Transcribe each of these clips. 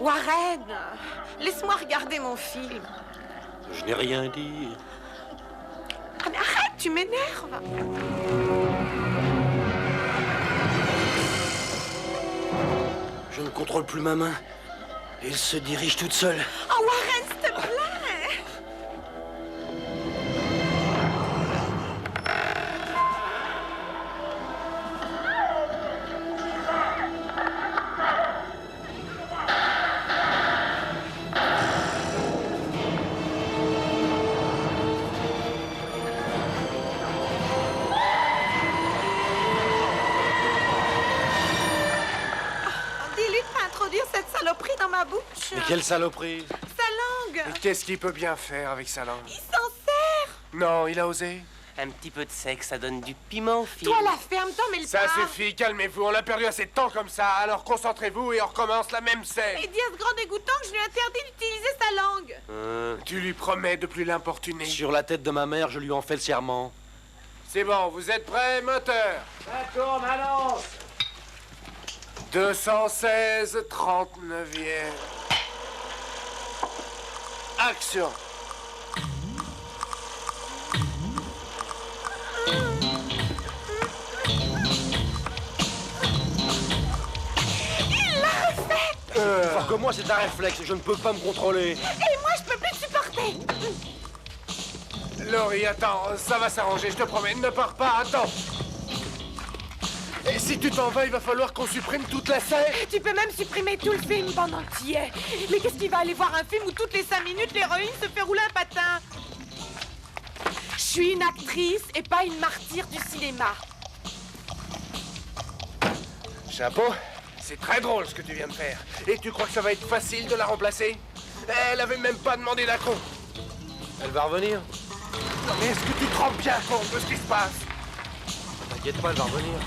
Warren, laisse-moi regarder mon film. Je n'ai rien dit. Ah, mais arrête, tu m'énerves. Je ne contrôle plus ma main. Elle se dirige toute seule. Oh, Warren, s'il te plaît. Cette saloperie dans ma bouche. Mais quelle saloperie? Sa langue. Qu'est-ce qu'il peut bien faire avec sa langue? Il s'en sert. Non, il a osé. Un petit peu de sexe, ça donne du piment au film. Toi, la ferme-toi, mais le Ça suffit, calmez-vous, on a perdu assez de temps comme ça, alors concentrez-vous et on recommence la même scène. Et dis à ce grand dégoûtant que je lui interdis d'utiliser sa langue. Tu lui promets de plus l'importuner. Sur la tête de ma mère, je lui en fais le serment. C'est bon, vous êtes prêts, moteur? Ça tourne, annonce. 216, 39e. Action. Il l'a refait. Enfin que moi, c'est un réflexe, je ne peux pas me contrôler. Et moi, je peux plus te supporter. Laurie, attends, ça va s'arranger, je te promets, ne pars pas, attends. Et si tu t'en vas, il va falloir qu'on supprime toute la scène. Tu peux même supprimer tout le film pendant que tu y es. Mais qu'est-ce qu'il va aller voir un film où toutes les 5 minutes, l'héroïne se fait rouler un patin? Je suis une actrice et pas une martyre du cinéma. Chapeau, c'est très drôle ce que tu viens de faire. Et tu crois que ça va être facile de la remplacer? Elle avait même pas demandé d'accro. Elle va revenir. Non mais est-ce que tu te rends bien compte de ce qui se passe? T'inquiète pas, elle va revenir.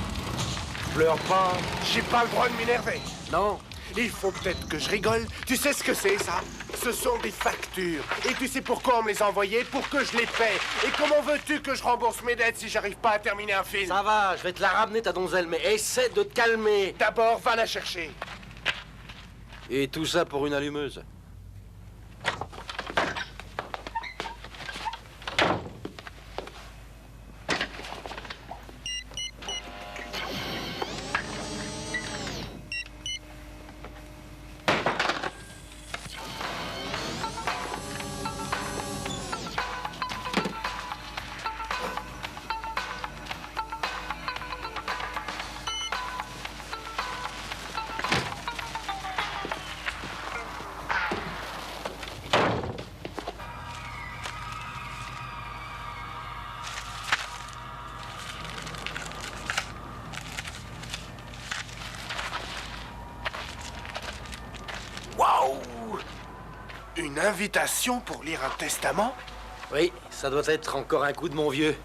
Pleure pas. J'ai pas le droit de m'énerver. Non. Il faut peut-être que je rigole. Tu sais ce que c'est, ça? Ce sont des factures. Et tu sais pourquoi on me les a envoyées? Pour que je les paie. Et comment veux-tu que je rembourse mes dettes si j'arrive pas à terminer un film? Ça va, je vais te la ramener, ta donzelle, mais essaie de te calmer. D'abord, va la chercher. Et tout ça pour une allumeuse. Waouh! Une invitation pour lire un testament? Oui, ça doit être encore un coup de mon vieux.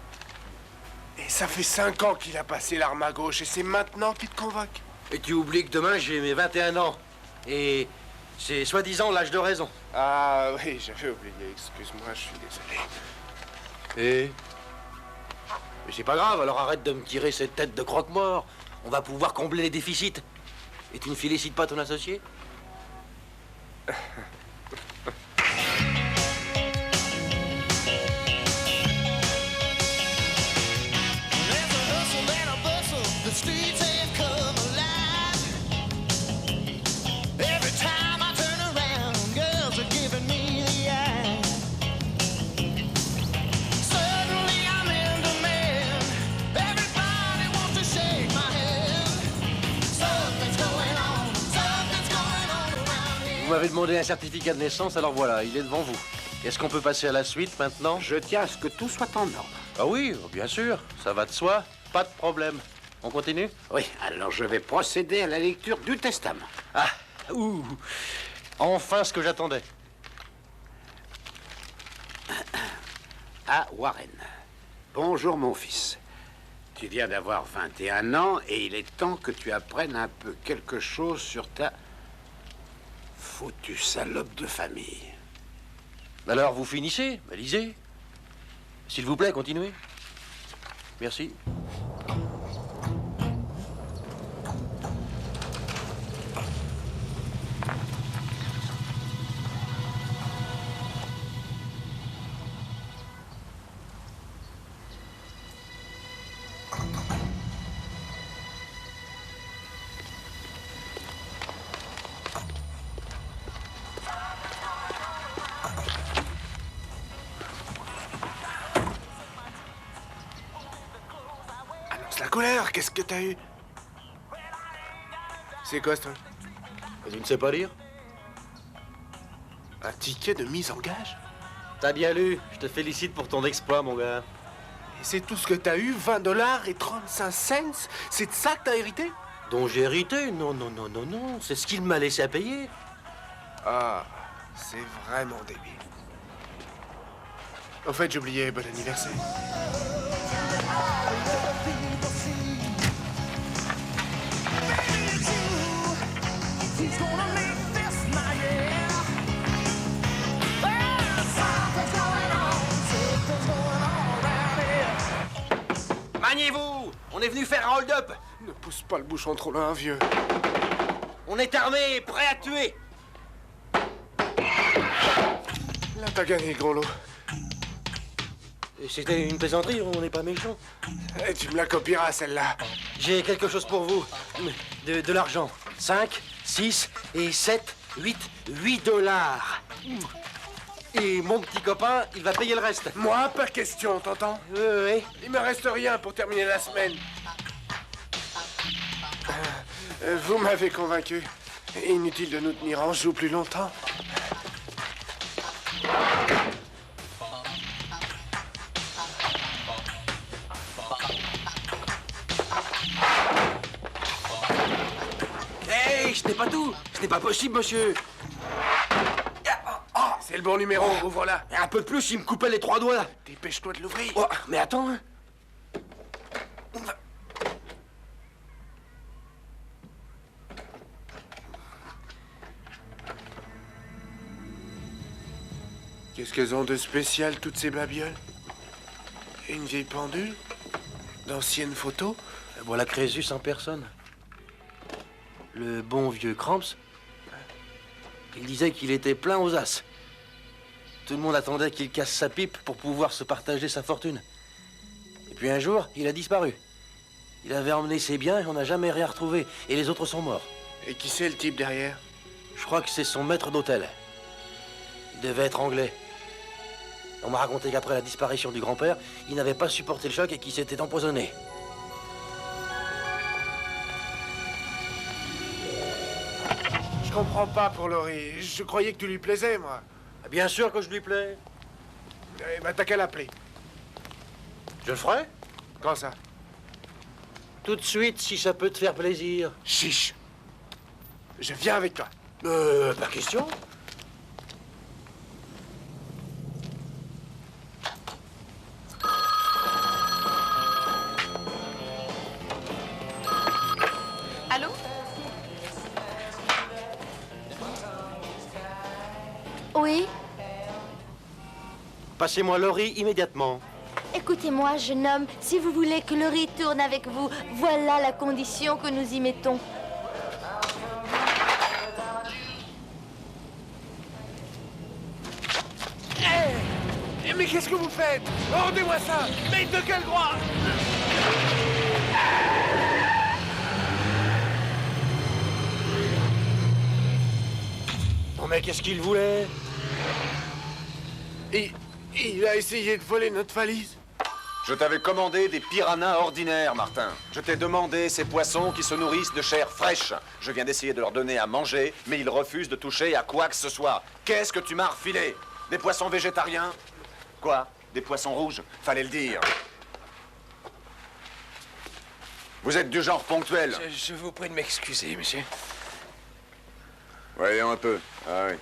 Et ça fait 5 ans qu'il a passé l'arme à gauche et c'est maintenant qu'il te convoque. Et tu oublies que demain, j'ai mes 21 ans. Et c'est soi-disant l'âge de raison. Ah oui, j'avais oublié. Excuse-moi, je suis désolé. Et mais c'est pas grave, alors arrête de me tirer cette tête de croque-mort. On va pouvoir combler les déficits. Et tu ne félicites pas ton associé? Vous m'avez demandé un certificat de naissance, alors voilà, il est devant vous. Est-ce qu'on peut passer à la suite maintenant? Je tiens à ce que tout soit en ordre. Ah oui, bien sûr, ça va de soi, pas de problème. On continue? Oui, alors je vais procéder à la lecture du testament. Ah, ouh, enfin ce que j'attendais. À Warren. Bonjour mon fils. Tu viens d'avoir 21 ans et il est temps que tu apprennes un peu quelque chose sur ta foutue salope de famille. Alors vous finissez? Bah, lisez. S'il vous plaît, continuez. Merci. couleur, qu'est-ce que t'as eu? C'est quoi, ce truc? Tu ne sais pas lire? Un ticket de mise en gage? T'as bien lu. Je te félicite pour ton exploit, mon gars. Et c'est tout ce que t'as eu? 20 $ et 35 cents? C'est de ça que t'as hérité? Dont j'ai hérité? Non, non, non, non, non. C'est ce qu'il m'a laissé à payer. Ah, c'est vraiment débile. Au fait, j'oubliais, bon anniversaire. Maniez-vous! On est venu faire un hold-up. Ne pousse pas le bouchon trop loin, vieux. On est armés, prêts à tuer. Là, t'as gagné, gros lot. C'était une plaisanterie, on n'est pas méchants. Eh, tu me la copieras, celle-là. J'ai quelque chose pour vous. De l'argent. 5, 6 et 7, 8 $. Et mon petit copain, il va payer le reste. Moi, pas question, t'entends? Oui. Il me reste rien pour terminer la semaine. Vous m'avez convaincu. Inutile de nous tenir en joue plus longtemps. Hey, ce n'est pas tout. Ce n'est pas possible, monsieur. C'est le bon numéro, ouvre-la. Un peu de plus, il me coupait les 3 doigts. Dépêche-toi de l'ouvrir. Oh, mais attends. Hein. Qu'est-ce qu'elles ont de spécial, toutes ces babioles? Une vieille pendule? D'anciennes photos? Voilà Crésus en personne. Le bon vieux Cramps. Il disait qu'il était plein aux as. Tout le monde attendait qu'il casse sa pipe pour pouvoir se partager sa fortune. Et puis un jour, il a disparu. Il avait emmené ses biens et on n'a jamais rien retrouvé. Et les autres sont morts. Et qui c'est le type derrière? Je crois que c'est son maître d'hôtel. Il devait être anglais. On m'a raconté qu'après la disparition du grand-père, il n'avait pas supporté le choc et qu'il s'était empoisonné. Je comprends pas pour Laurie. Je croyais que tu lui plaisais, moi. Bien sûr que je lui plais. Eh ben, t'as qu'à l'appeler. Je le ferai. Quand ça? Tout de suite, si ça peut te faire plaisir. Chiche. Je viens avec toi. Pas question. Allô? Oui, Passez-moi Laurie immédiatement. écoutez-moi, jeune homme, si vous voulez que Laurie tourne avec vous, voilà la condition que nous y mettons. Mais qu'est-ce que vous faites? Rendez-moi ça! Mais de quel droit? Non mais qu'est-ce qu'il voulait? Il a essayé de voler notre valise. Je t'avais commandé des piranhas ordinaires, Martin. Je t'ai demandé ces poissons qui se nourrissent de chair fraîche. Je viens d'essayer de leur donner à manger, mais ils refusent de toucher à quoi que ce soit. Qu'est-ce que tu m'as refilé? Des poissons végétariens? Quoi? Des poissons rouges? Fallait le dire. Vous êtes du genre ponctuel. Je vous prie de m'excuser, monsieur. Voyons un peu. Ah oui.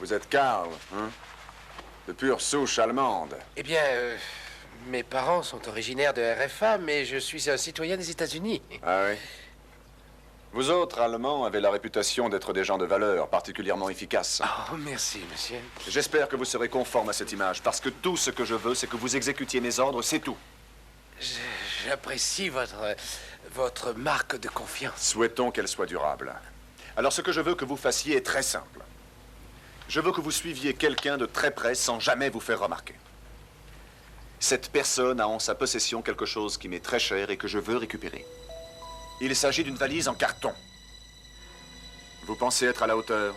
Vous êtes Karl, hein? De pure souche allemande. Eh bien, mes parents sont originaires de RFA, mais je suis un citoyen des États-Unis. Ah oui. Vous autres, Allemands, avez la réputation d'être des gens de valeur, particulièrement efficaces. Oh, merci, monsieur. J'espère que vous serez conforme à cette image, parce que tout ce que je veux, c'est que vous exécutiez mes ordres, c'est tout. J'apprécie votre marque de confiance. Souhaitons qu'elle soit durable. Alors, ce que je veux que vous fassiez est très simple. Je veux que vous suiviez quelqu'un de très près sans jamais vous faire remarquer. Cette personne a en sa possession quelque chose qui m'est très cher et que je veux récupérer. Il s'agit d'une valise en carton. Vous pensez être à la hauteur?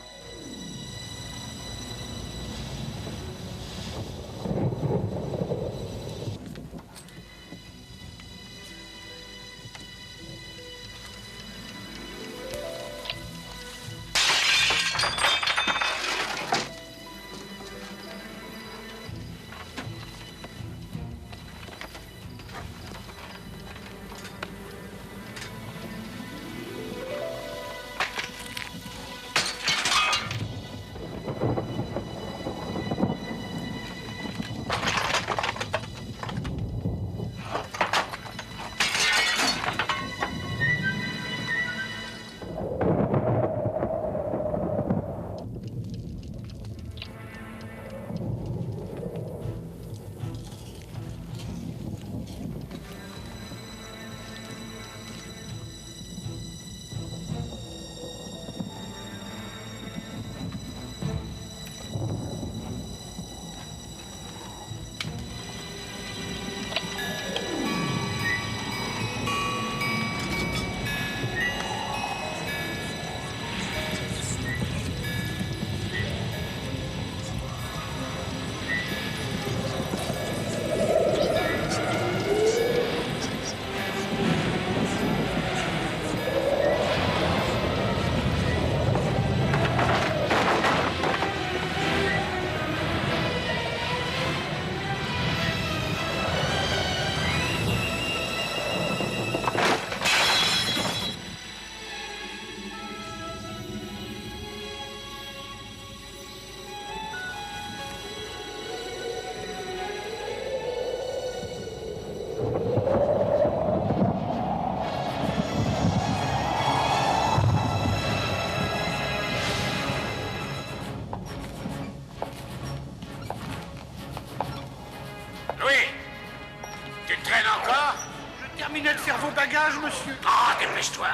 cerveau bagage, monsieur. Ah, dépêche-toi.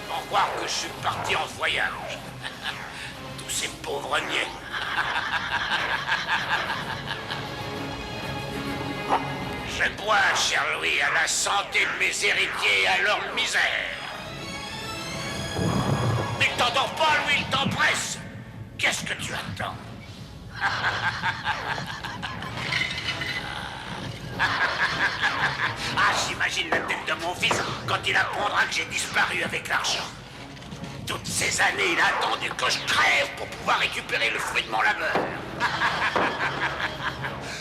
Pour croire que je suis parti en voyage. Tous ces pauvres niais. Je bois, cher Louis, à la santé de mes héritiers et à leur misère. Mais t'entends pas, Louis, il t'empresse. Qu'est-ce que tu attends? Ah, j'imagine la tête de mon fils quand il apprendra que j'ai disparu avec l'argent. Toutes ces années, il a attendu que je crève pour pouvoir récupérer le fruit de mon labeur.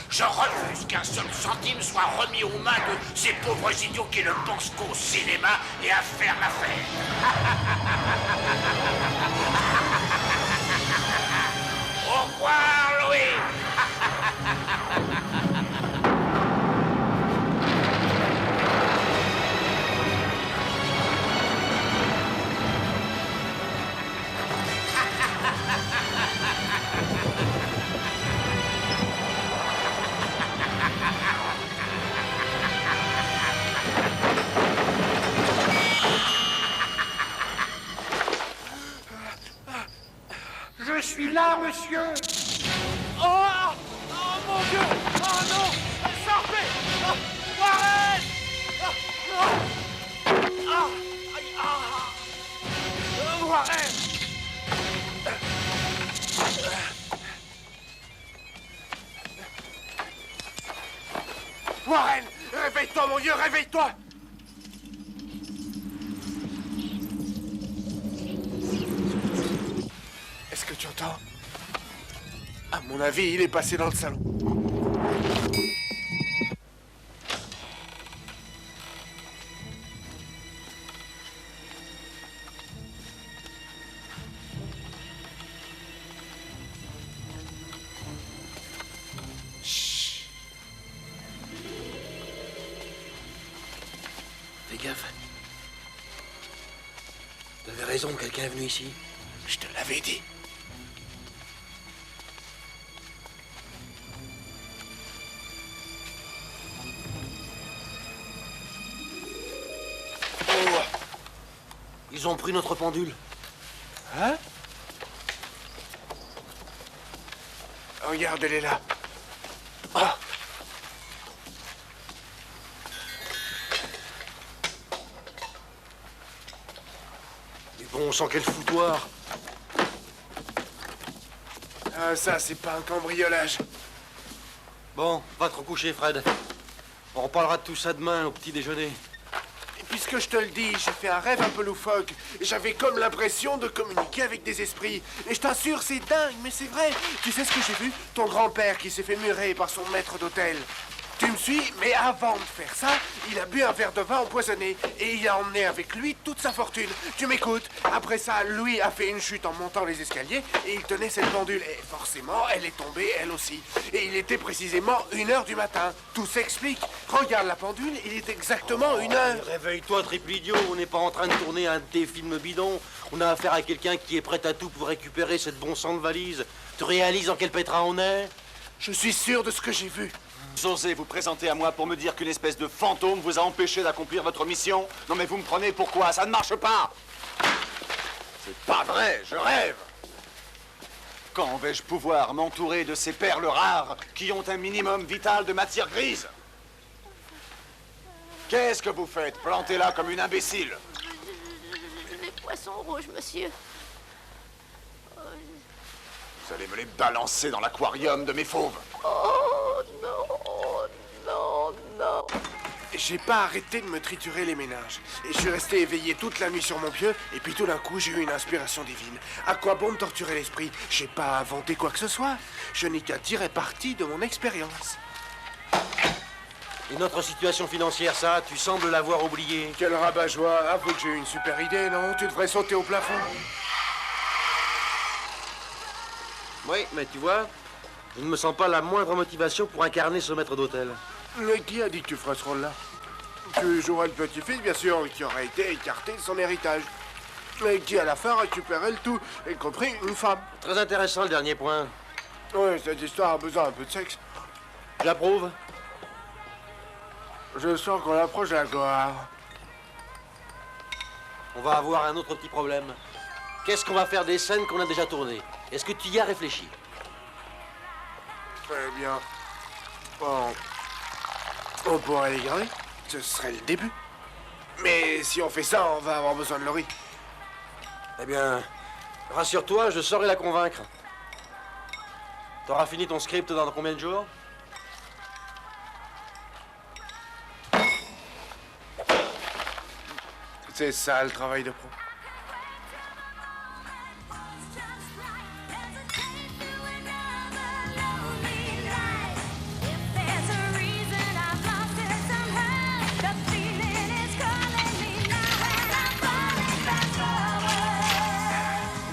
Je refuse qu'un seul centime soit remis aux mains de ces pauvres idiots qui ne pensent qu'au cinéma et à faire la fête. Au revoir, Louis. Je suis là, monsieur. Oh, oh mon Dieu! Oh non! Sortez! Oh, Warren! Aïe, Warren! Warren! Réveille-toi, mon Dieu, réveille-toi! Est-ce que tu entends? À mon avis, il est passé dans le salon. Chut. Fais gaffe. T'avais raison, quelqu'un est venu ici. Je te l'avais dit. Ils ont pris notre pendule. Hein? Regarde, elle est là. Ah! Mais bon sang, quel foutoir. Ah, ça, c'est pas un cambriolage. Bon, va te recoucher, Fred. On reparlera de tout ça demain au petit déjeuner. Et puisque je te le dis, j'ai fait un rêve un peu loufoque. J'avais comme l'impression de communiquer avec des esprits. Et je t'assure, c'est dingue, mais c'est vrai. Tu sais ce que j'ai vu? Ton grand-père qui s'est fait murer par son maître d'hôtel. Tu me suis? Mais avant de faire ça, il a bu un verre de vin empoisonné et il a emmené avec lui toute sa fortune. Tu m'écoutes? Après ça, Louis a fait une chute en montant les escaliers et il tenait cette pendule. Et forcément, elle est tombée, elle aussi. Et il était précisément 1h du matin. Tout s'explique. Regarde la pendule, il est exactement 1h. Réveille-toi, triple idiot. On n'est pas en train de tourner un de tes films bidons. On a affaire à quelqu'un qui est prêt à tout pour récupérer cette bon sang de valise. Tu réalises en quel pétrin on est? Je suis sûr de ce que j'ai vu. Vous osez vous présenter à moi pour me dire qu'une espèce de fantôme vous a empêché d'accomplir votre mission? Non mais vous me prenez pour quoi? Ça ne marche pas! C'est pas vrai, je rêve! Quand vais-je pouvoir m'entourer de ces perles rares qui ont un minimum vital de matière grise? Qu'est-ce que vous faites? Plantez là comme une imbécile! Les poissons rouges, monsieur. Vous allez me les balancer dans l'aquarium de mes fauves! Oh non, non, non. J'ai pas arrêté de me triturer les méninges. Et je suis resté éveillé toute la nuit sur mon pieu, et puis tout d'un coup, j'ai eu une inspiration divine. À quoi bon me torturer l'esprit? J'ai pas inventé quoi que ce soit. Je n'ai qu'à tirer parti de mon expérience. Et notre situation financière, ça, tu sembles l'avoir oublié. Quel rabat-joie. Avoue que j'ai eu une super idée, non? Tu devrais sauter au plafond. Oui, mais tu vois, je ne me sens pas la moindre motivation pour incarner ce maître d'hôtel. Mais qui a dit que tu ferais ce rôle-là? Tu jouerais le petit-fils, bien sûr, qui aurait été écarté de son héritage. Mais qui, à la fin, récupérait le tout, y compris une femme. Très intéressant, le dernier point. Oui, cette histoire a besoin un peu de sexe. J'approuve. Je sens qu'on approche de la gloire. On va avoir un autre petit problème. Qu'est-ce qu'on va faire des scènes qu'on a déjà tournées? Est-ce que tu y as réfléchi? Très bien. Bon. On pourrait les garder. Ce serait le début. Mais si on fait ça, on va avoir besoin de Laurie. Eh bien, rassure-toi, je saurai la convaincre. T'auras fini ton script dans combien de jours? C'est ça le travail de pro.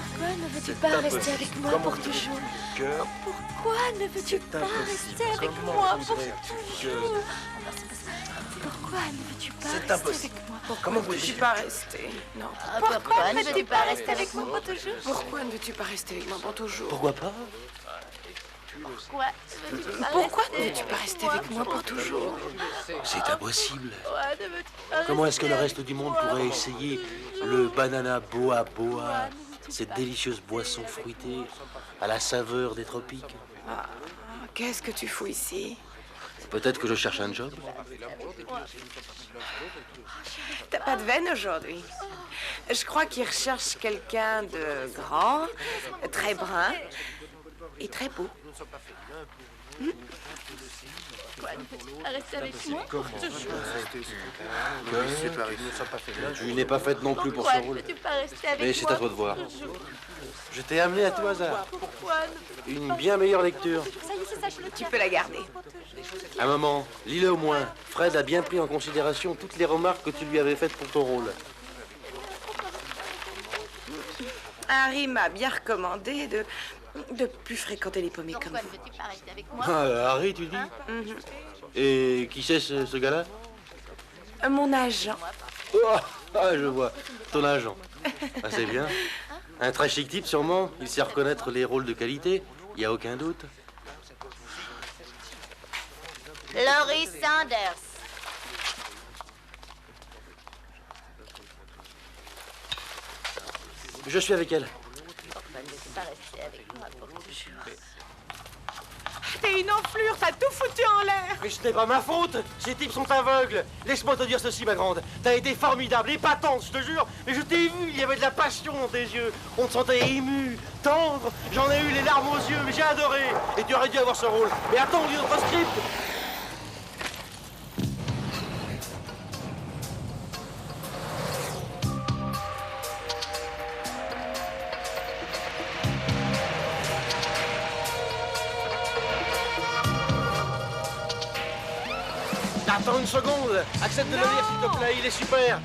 Pourquoi ne veux-tu pas rester avec moi pour toujours? Pourquoi ne veux-tu pas rester avec moi pour toujours? Pourquoi ne veux-tu pas rester avec moi? Comment veux-tu pas rester? Non. Pourquoi ne veux-tu pas rester avec moi pour toujours? Pourquoi ne veux-tu pas rester avec moi pour toujours? Pourquoi pas? Pourquoi Ne veux-tu pas rester avec moi pour toujours? C'est impossible. Comment est-ce que le reste du monde pourrait essayer le banana boa boa, cette délicieuse boisson fruitée à la saveur des tropiques? Qu'est-ce que tu fous ici? Peut-être que je cherche un job. T'as pas de veine aujourd'hui. Je crois qu'il recherche quelqu'un de grand, très brun et très beau. Pourquoi ne veux-tu pas rester avec moi pour toujours? Tu n'es pas faite non plus pour ce Pourquoi ne rôle. veux-tu pas rester avec moi? Mais c'est à toi de voir. pour toujours? Je t'ai amené à tout hasard. Pourquoi ne veux-tu Une bien meilleure lecture. Ça y est, c'est ça, je le Tu tiens. peux la garder. Un moment, lis-le au moins. Fred a bien pris en considération toutes les remarques que tu lui avais faites pour ton rôle. Harry m'a bien recommandé de plus fréquenter les paumés comme Pourquoi ne vous. veux-tu pas rester avec moi? Harry, tu dis? Et qui c'est ce gars-là? Mon agent. Je vois. Ton agent. Ah, c'est bien. Un très chic type, sûrement. Il sait reconnaître les rôles de qualité. Il n'y a aucun doute. Laurie Sanders. Je suis avec elle. Pourquoi ne veux-tu pas rester avec moi pour toujours? T'es une enflure, t'as tout foutu en l'air. Mais ce n'est pas ma faute. Ces types sont aveugles. Laisse-moi te dire ceci, ma grande. T'as été formidable, épatante, je te jure. Mais je t'ai vu, il y avait de la passion dans tes yeux. On te sentait ému, tendre. J'en ai eu les larmes aux yeux, mais j'ai adoré. Et tu aurais dû avoir ce rôle. Mais attends, on lit notre script. Attends une seconde. Accepte de le lire, s'il te plaît. Il est super.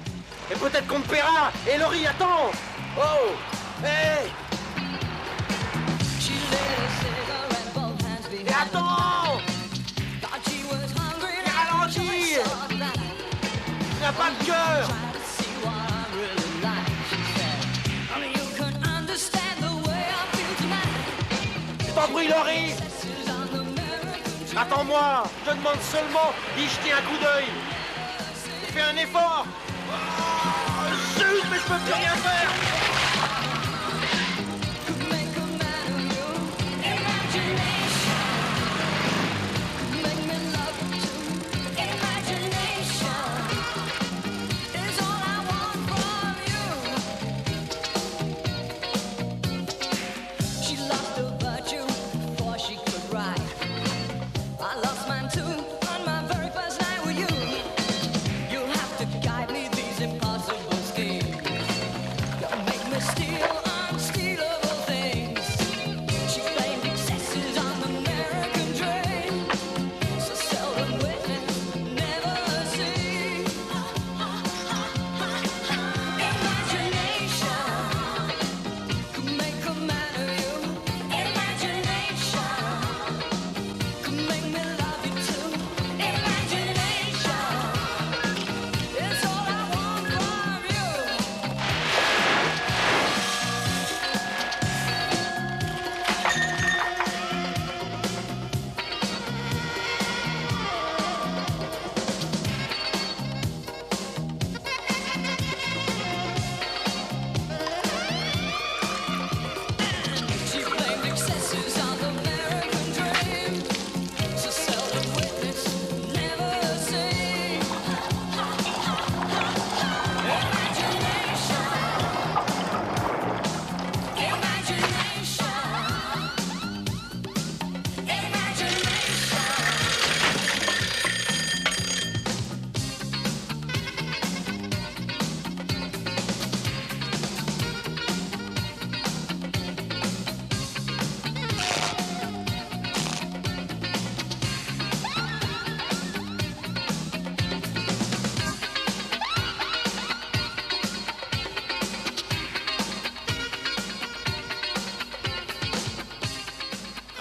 Et peut-être qu'on te paiera. Et Laurie, attends. Oh. Hey. Et attends. Et ralentis. Tu n'as pas de cœur. Je t'en prie, Laurie. Attends-moi. Je te demande seulement d'y jeter un coup d'œil. Fais un effort. Oh, zut, mais je peux plus rien faire.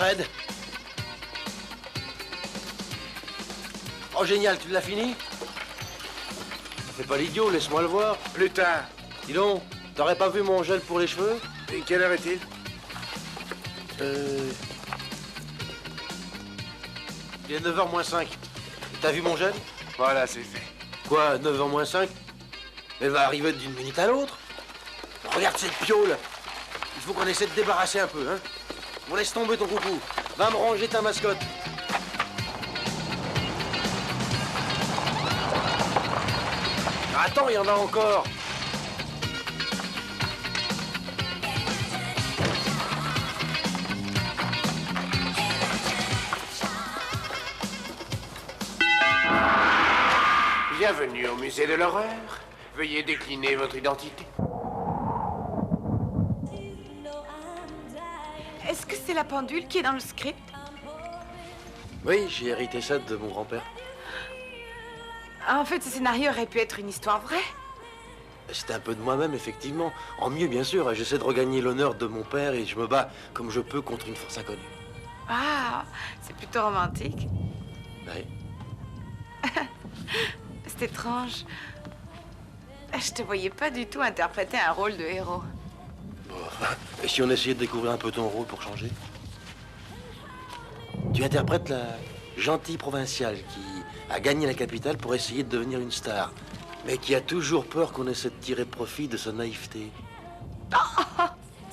Fred. Oh, génial, tu l'as fini? Fais pas l'idiot, laisse-moi le voir. Plus tard. Dis donc, t'aurais pas vu mon gel pour les cheveux? Et quelle heure est-il? Il est 9h moins 5. T'as vu mon gel? Voilà, c'est fait. Quoi, 9h moins 5? Elle va arriver d'une minute à l'autre. Regarde cette piole. Il faut qu'on essaie de débarrasser un peu, hein. On laisse tomber ton coucou. Va me ranger ta mascotte. Attends, il y en a encore. Bienvenue au musée de l'horreur. Veuillez décliner votre identité. Est-ce que c'est la pendule qui est dans le script? Oui, j'ai hérité ça de mon grand-père. En fait, ce scénario aurait pu être une histoire vraie. C'était un peu de moi-même, effectivement. En mieux, bien sûr. J'essaie de regagner l'honneur de mon père et je me bats comme je peux contre une force inconnue. Ah, c'est plutôt romantique. Oui. C'est étrange. Je te voyais pas du tout interpréter un rôle de héros. Bon, et si on essayait de découvrir un peu ton rôle pour changer? Tu interprètes la gentille provinciale qui a gagné la capitale pour essayer de devenir une star, mais qui a toujours peur qu'on essaie de tirer profit de sa naïveté.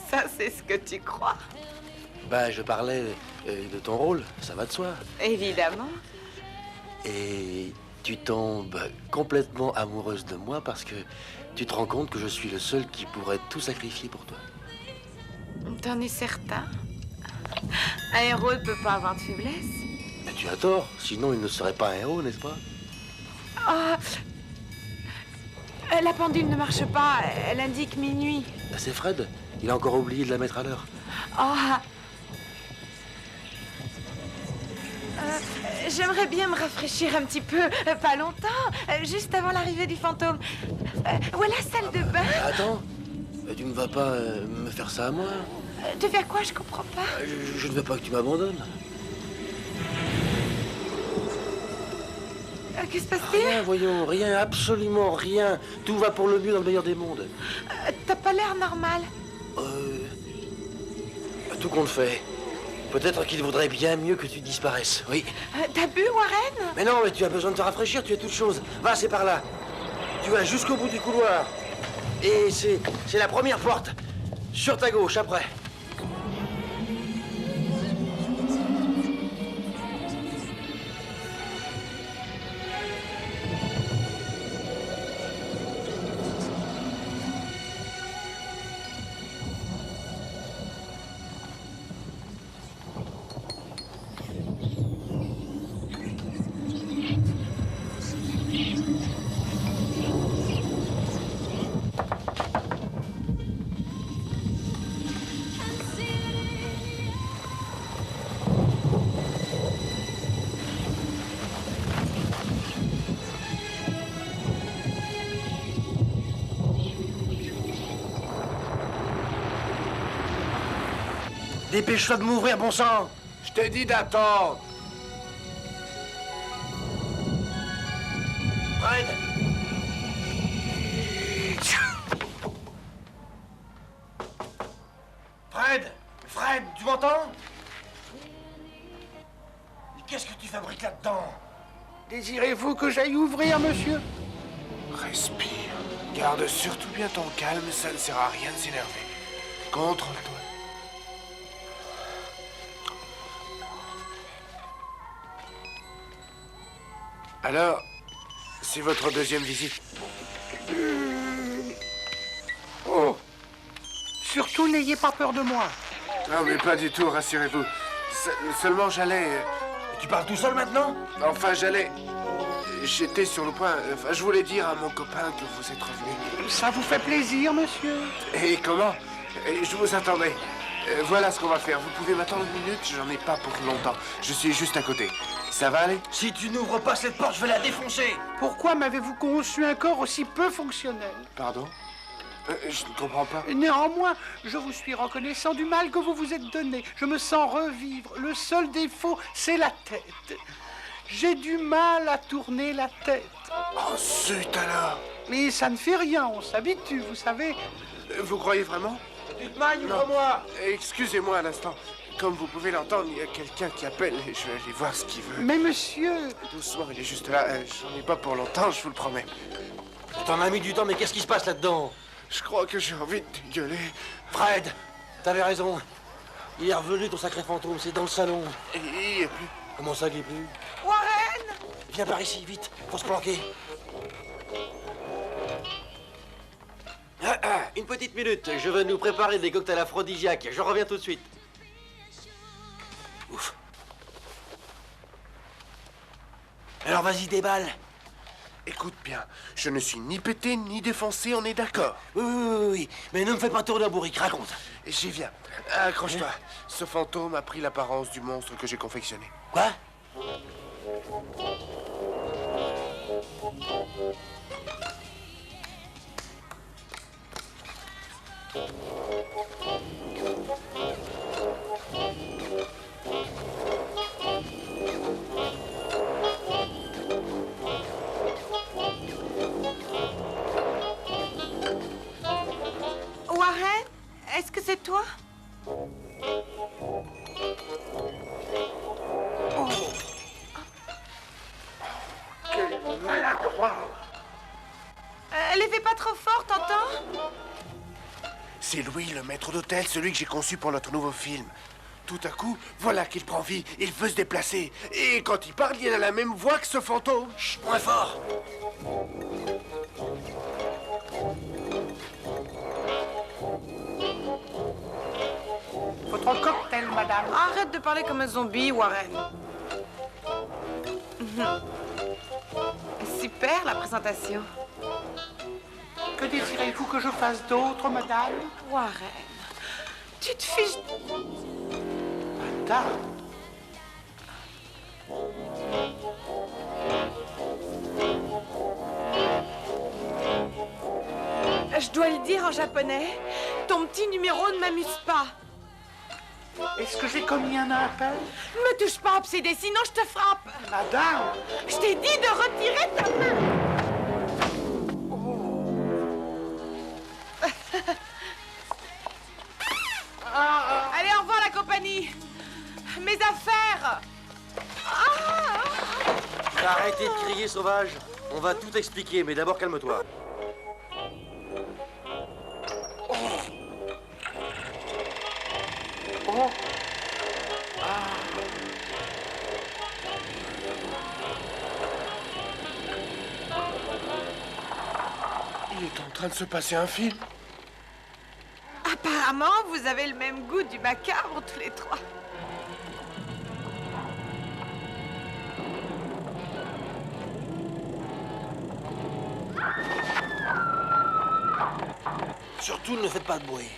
Ça, c'est ce que tu crois. Bah, je parlais de ton rôle, ça va de soi. Évidemment. Et tu tombes complètement amoureuse de moi parce que tu te rends compte que je suis le seul qui pourrait tout sacrifier pour toi. T'en es certain? Un héros ne peut pas avoir de faiblesse. Mais tu as tort, sinon il ne serait pas un héros, n'est-ce pas? Ah, la pendule ne marche pas, elle indique minuit. C'est Fred, il a encore oublié de la mettre à l'heure. Ah. J'aimerais bien me rafraîchir un petit peu, pas longtemps, juste avant l'arrivée du fantôme. Où est la salle de bain? Attends, tu ne vas pas me faire ça à moi? De faire quoi? Je comprends pas. Je ne veux pas que tu m'abandonnes. Que se passe-t-il? Rien, voyons, rien, absolument rien. Tout va pour le mieux dans le meilleur des mondes. T'as pas l'air normal. Tout compte fait. Peut-être qu'il vaudrait bien mieux que tu disparaisses, oui. T'as bu, Warren? Mais non, mais tu as besoin de te rafraîchir, tu es toute chose. Va, c'est par là. Tu vas jusqu'au bout du couloir. Et c'est la première porte. Sur ta gauche, après. Dépêche-toi de m'ouvrir, bon sang! Je t'ai dit d'attendre. Fred! Fred! Fred, tu m'entends? Qu'est-ce que tu fabriques là-dedans? Désirez-vous que j'aille ouvrir, monsieur? Respire. Garde surtout bien ton calme, ça ne sert à rien de s'énerver. Contrôle-toi. Alors, c'est votre deuxième visite? Oh! Surtout, n'ayez pas peur de moi. Non, mais pas du tout, rassurez-vous. Seulement, j'allais... Tu parles tout seul maintenant? Enfin, j'allais... J'étais sur le point... Enfin, je voulais dire à mon copain que vous êtes revenu. Ça vous fait plaisir, monsieur? Et comment? Je vous attendais. Voilà ce qu'on va faire. Vous pouvez m'attendre une minute, j'en ai pas pour longtemps. Je suis juste à côté. Ça va aller? Si tu n'ouvres pas cette porte, je vais la défoncer! Pourquoi m'avez-vous conçu un corps aussi peu fonctionnel? Pardon? Je ne comprends pas. Néanmoins, je vous suis reconnaissant du mal que vous vous êtes donné. Je me sens revivre. Le seul défaut, c'est la tête. J'ai du mal à tourner la tête. Oh, zut alors! Mais ça ne fait rien, on s'habitue, vous savez. Vous croyez vraiment? Dites-moi, ouvre-moi. Excusez-moi un instant. Comme vous pouvez l'entendre, il y a quelqu'un qui appelle et je vais aller voir ce qu'il veut. Mais monsieur... Doucement, il est juste là. J'en ai pas pour longtemps, je vous le promets. T'en as mis du temps, mais qu'est-ce qui se passe là-dedans? Je crois que j'ai envie de gueuler. Fred, t'avais raison. Il est revenu, ton sacré fantôme, c'est dans le salon. Et il y a plus. Comment ça, qu'il est plus? Warren! Viens par ici, vite, faut se planquer. Une petite minute, je vais nous préparer des cocktails aphrodisiaques. Je reviens tout de suite. Ouf. Alors vas-y, déballe. Écoute bien, je ne suis ni pété ni défoncé, on est d'accord? Oui, mais ne me fais pas tourner la bourrique, raconte. J'y viens. Accroche-toi. Ce fantôme a pris l'apparence du monstre que j'ai confectionné. Quoi? Warren, est-ce que c'est toi? Quel maladroit! Elle était pas trop forte, t'entends? C'est Louis, le maître d'hôtel, celui que j'ai conçu pour notre nouveau film. Tout à coup, voilà qu'il prend vie, il veut se déplacer. Et quand il parle, il a la même voix que ce fantôme. Chut, moins fort. Votre cocktail, madame. Arrête de parler comme un zombie, Warren. Super, la présentation. Que désirez-vous que je fasse d'autre, madame? Warren, tu te fiches... Madame? Je dois le dire en japonais, ton petit numéro ne m'amuse pas. Est-ce que j'ai commis un appel? Ne me touche pas, obsédé, sinon je te frappe. Madame? Je t'ai dit de retirer ta main. Allez, au revoir la compagnie. Mes affaires. Arrêtez de crier, sauvage. On va tout expliquer, mais d'abord calme-toi. Il est en train de se passer un film. Apparemment, vous avez le même goût du macabre tous les trois. Surtout, ne faites pas de bruit.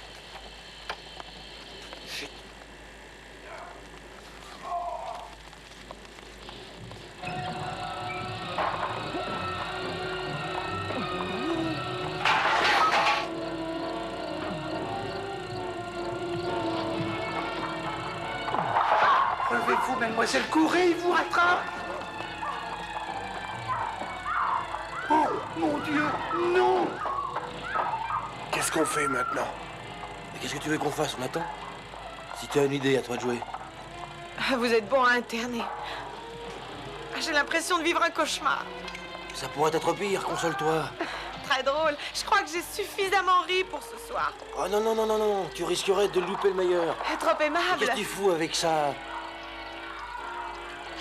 Chut. Relevez-vous, mademoiselle, courez, il vous rattrape. Oh, mon Dieu, non! Qu'est-ce qu'on fait maintenant? Mais qu'est-ce que tu veux qu'on fasse? On attend? Si tu as une idée, à toi de jouer. Vous êtes bon à interner. J'ai l'impression de vivre un cauchemar. Ça pourrait être pire, console-toi. Très drôle. Je crois que j'ai suffisamment ri pour ce soir. Oh non, non, non, non, non, tu risquerais de louper le meilleur. Trop aimable. Qu'est-ce que tu fous avec ça?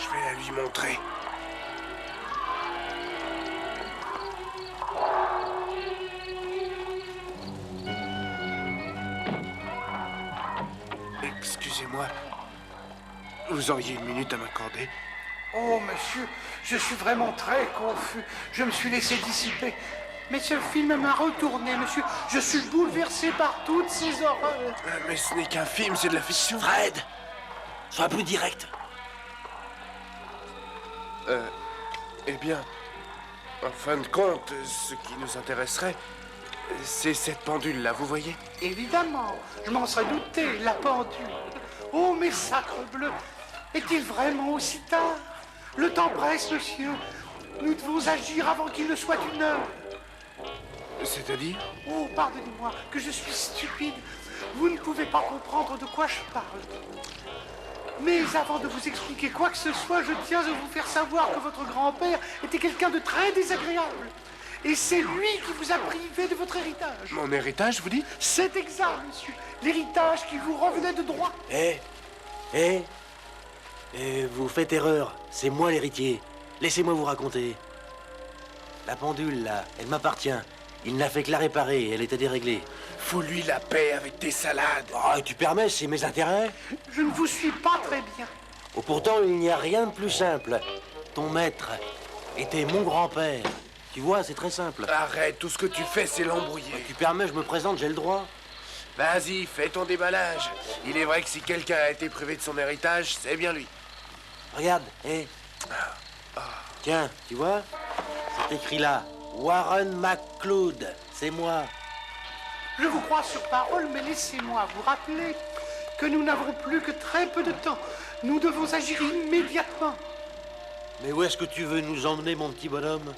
Je vais la lui montrer. Excusez-moi. Vous auriez une minute à m'accorder? Oh, monsieur, je suis vraiment très confus. Je me suis laissé dissiper. Mais ce film m'a retourné, monsieur. Je suis bouleversé par toutes ces horreurs. Mais ce n'est qu'un film, c'est de la fiction. Fred, sois plus direct. Eh bien, en fin de compte, ce qui nous intéresserait, C'est cette pendule-là, vous voyez? Évidemment, je m'en serais douté, la pendule. Oh, mes sacres bleus, est-il vraiment aussi tard? Le temps presse, monsieur. Nous devons agir avant qu'il ne soit 1 heure. C'est-à-dire? Oh, pardonnez-moi, que je suis stupide. Vous ne pouvez pas comprendre de quoi je parle. Mais avant de vous expliquer quoi que ce soit, je tiens à vous faire savoir que votre grand-père était quelqu'un de très désagréable. Et c'est lui qui vous a privé de votre héritage. Mon héritage, vous dites? C'est exact, monsieur. L'héritage qui vous revenait de droit. Vous faites erreur. C'est moi l'héritier. Laissez-moi vous raconter. La pendule, là, elle m'appartient. Il n'a fait que la réparer, elle était déréglée. Faut lui la paix avec tes salades. Oh, tu permets, c'est mes intérêts. Je ne vous suis pas très bien. Oh, pourtant, il n'y a rien de plus simple. Ton maître était mon grand-père. Tu vois, c'est très simple. Arrête, tout ce que tu fais, c'est l'embrouiller. Tu permets, je me présente, j'ai le droit. Vas-y, fais ton déballage. Il est vrai que si quelqu'un a été privé de son héritage, c'est bien lui. Regarde, Tiens, tu vois? C'est écrit là. Warren McCloud, c'est moi. Je vous crois sur parole, mais laissez-moi vous rappeler que nous n'avons plus que très peu de temps. Nous devons agir immédiatement. Mais où est-ce que tu veux nous emmener, mon petit bonhomme?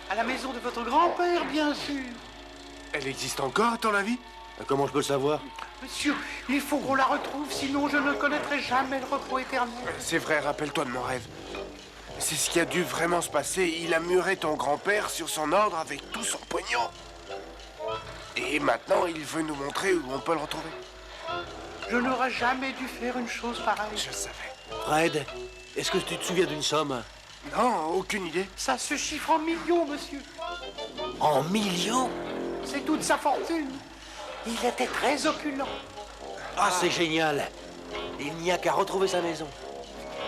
À la maison de votre grand-père, bien sûr. Elle existe encore, à ton avis? Comment je peux le savoir? Monsieur, il faut qu'on la retrouve, sinon je ne connaîtrai jamais le repos éternel. C'est vrai, rappelle-toi de mon rêve. C'est ce qui a dû vraiment se passer. Il a muré ton grand-père sur son ordre avec tout son pognon. Et maintenant, il veut nous montrer où on peut le retrouver. Je n'aurais jamais dû faire une chose pareille. Je savais. Fred, est-ce que tu te souviens d'une somme? Non, aucune idée. Ça se chiffre en millions, monsieur. En millions? C'est toute sa fortune. Il était très opulent. Ah, c'est génial. Il n'y a qu'à retrouver sa maison.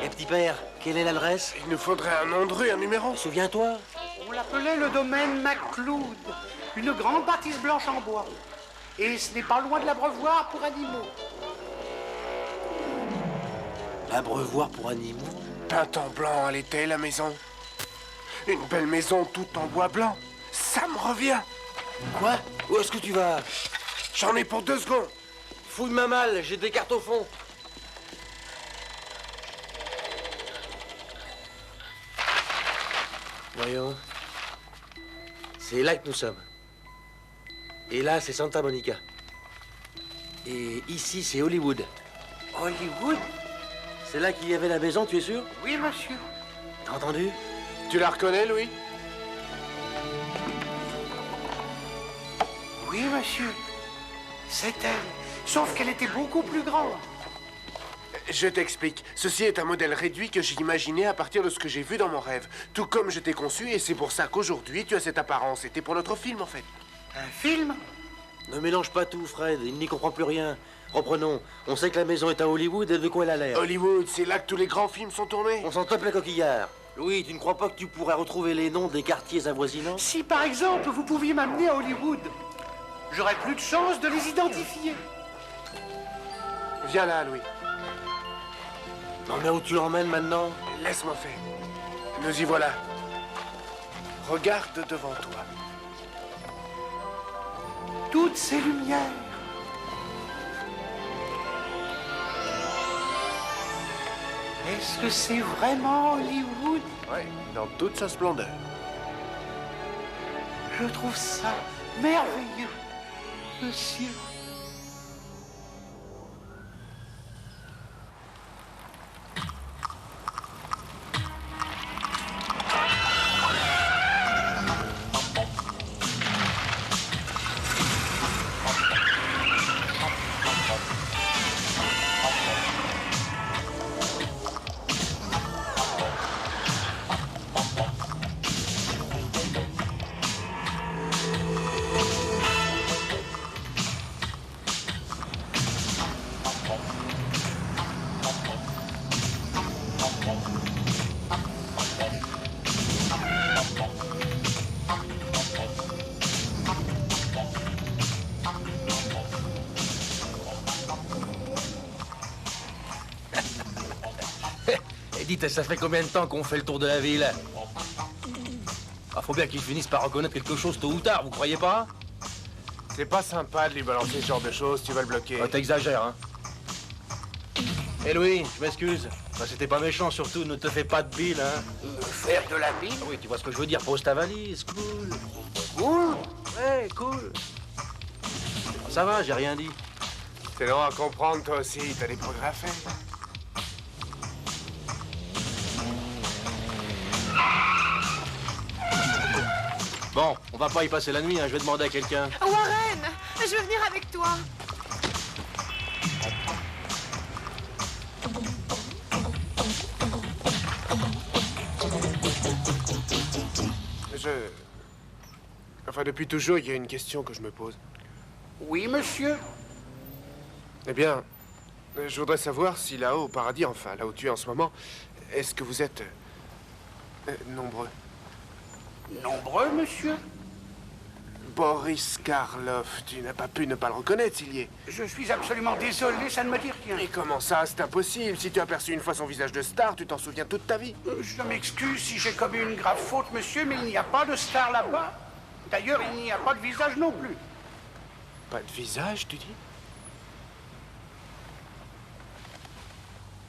Et petit père, quelle est l'adresse? Il nous faudrait un nom de rue, un numéro. Souviens-toi? On l'appelait le domaine McCloud. Une grande bâtisse blanche en bois. Et ce n'est pas loin de l'abreuvoir pour animaux. L'abreuvoir pour animaux? Peinte en blanc, elle était, la maison. Une belle maison toute en bois blanc. Ça me revient. Quoi? Où est-ce que tu vas? J'en ai pour 2 secondes. Fouille ma malle, j'ai des cartes au fond. Voyons. C'est là que nous sommes. Et là, c'est Santa Monica. Et ici, c'est Hollywood. Hollywood? C'est là qu'il y avait la maison, tu es sûr? Oui, monsieur. T'as entendu? Tu la reconnais, Louis? Oui, monsieur. C'est elle. Sauf qu'elle était beaucoup plus grande. Je t'explique. Ceci est un modèle réduit que j'ai imaginé à partir de ce que j'ai vu dans mon rêve. Tout comme je t'ai conçu, et c'est pour ça qu'aujourd'hui, tu as cette apparence. C'était pour notre film, en fait. Un film? Ne mélange pas tout, Fred. Il n'y comprend plus rien. Reprenons. On sait que la maison est à Hollywood et de quoi elle a l'air. Hollywood, c'est là que tous les grands films sont tournés. On s'en tape la coquillard. Louis, tu ne crois pas que tu pourrais retrouver les noms des quartiers avoisinants? Si, par exemple, vous pouviez m'amener à Hollywood, j'aurais plus de chance de les identifier. Viens là, Louis. Non, mais où tu l'emmènes maintenant? Laisse-moi faire. Nous y voilà. Regarde devant toi. Toutes ces lumières. Est-ce que c'est vraiment Hollywood? Ouais, dans toute sa splendeur. Je trouve ça merveilleux, monsieur. Dites, ça fait combien de temps qu'on fait le tour de la ville? Oh, Ah, faut bien qu'il finisse par reconnaître quelque chose tôt ou tard, vous croyez pas? C'est pas sympa de lui balancer ce genre de choses, tu vas le bloquer. Oh, t'exagères, hein. Eh Louis, je m'excuse. Enfin, c'était pas méchant, surtout, ne te fais pas de bile, hein. Faire de la bille? Ah oui, tu vois ce que je veux dire, pose ta valise, cool. Cool. Ouais, cool. Ça va, j'ai rien dit. T'es long à comprendre, toi aussi, t'as des progrès à faire. Bon, on va pas y passer la nuit, hein, je vais demander à quelqu'un. Warren, je veux venir avec toi. Enfin, depuis toujours, il y a une question que je me pose. Oui, monsieur. Eh bien, je voudrais savoir si là-haut, au paradis, enfin, là où tu es en ce moment, est-ce que vous êtes nombreux? Nombreux, monsieur? Boris Karloff, tu n'as pas pu ne pas le reconnaître s'il y est. Je suis absolument désolé, ça ne me dit rien. Mais comment ça? C'est impossible. Si tu as aperçu une fois son visage de star, tu t'en souviens toute ta vie. Je m'excuse si j'ai commis une grave faute, monsieur, mais il n'y a pas de star là-bas. D'ailleurs, il n'y a pas de visage non plus. Pas de visage, tu dis?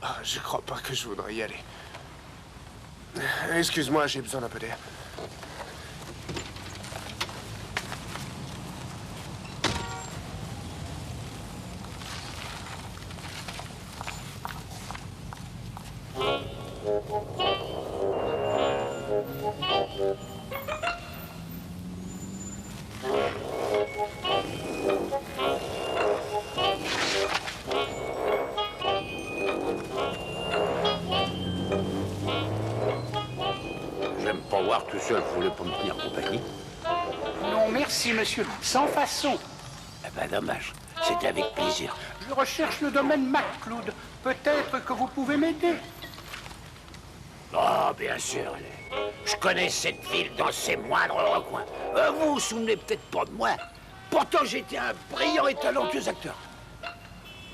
Ah, je crois pas que je voudrais y aller. Excuse-moi, j'ai besoin d'un peu d'air. J'aime pas voir tout seul, vous voulez pas me tenir compagnie? Non, merci, monsieur. Sans façon. Eh ben, dommage. C'était avec plaisir. Je recherche le domaine MacCloud. Peut-être que vous pouvez m'aider. Oh, bien sûr. Je connais cette ville dans ses moindres recoins. Vous vous souvenez peut-être pas de moi. Pourtant, j'étais un brillant et talentueux acteur.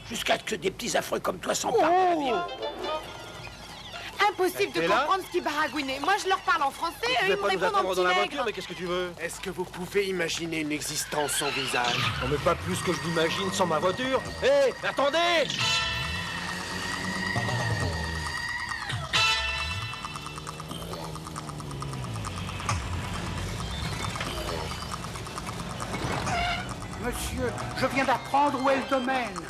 Jusqu'à ce que des petits affreux comme toi s'emparent de la ville. Impossible de T'es là? comprendre ce qui baragouinait. Moi, je leur parle en français, Tu eux, veux ils me pas nous répondent en attendre petit dans la nègre. voiture, mais qu'est-ce que tu veux? Est-ce que vous pouvez imaginer une existence sans visage? Non, mais pas plus que je l'imagine sans ma voiture. Hé, attendez! Monsieur, je viens d'apprendre où est le domaine.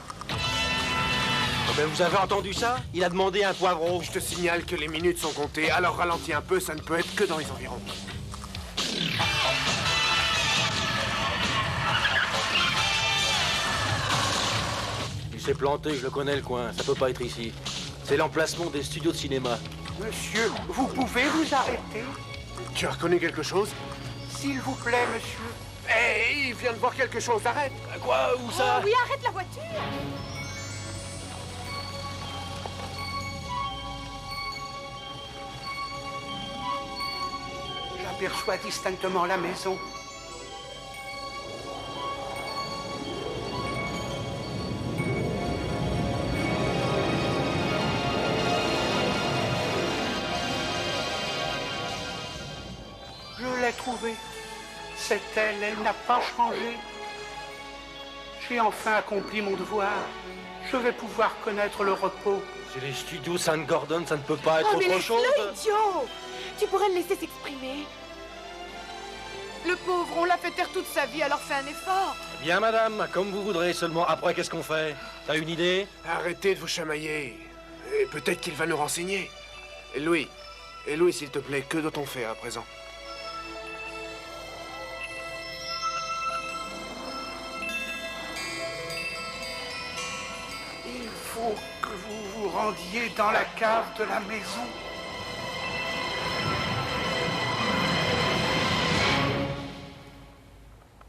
Oh, ben, vous avez entendu ça? Il a demandé un poivron. Je te signale que les minutes sont comptées, alors ralentis un peu, ça ne peut être que dans les environs. Il s'est planté, je le connais le coin. Ça peut pas être ici. C'est l'emplacement des studios de cinéma. Monsieur, vous pouvez vous arrêter? Tu as reconnu quelque chose? S'il vous plaît, monsieur. Hé, il vient de voir quelque chose, arrête! Quoi? Où ça? Oh, oui, arrête la voiture. J'aperçois distinctement la maison. Je l'ai trouvée. C'est elle, elle n'a pas changé. J'ai enfin accompli mon devoir. Je vais pouvoir connaître le repos. C'est les studios Saint Gordon, ça ne peut pas être Oh, mais autre chose. laisse-le, idiot. Tu pourrais le laisser s'exprimer. Le pauvre, on l'a fait taire toute sa vie, alors fais un effort. Bien, madame, comme vous voudrez, seulement après, qu'est-ce qu'on fait? T'as une idée? Arrêtez de vous chamailler. Et peut-être qu'il va nous renseigner. Et Louis, s'il te plaît, que doit-on faire à présent? Il faut que vous vous rendiez dans la cave de la maison.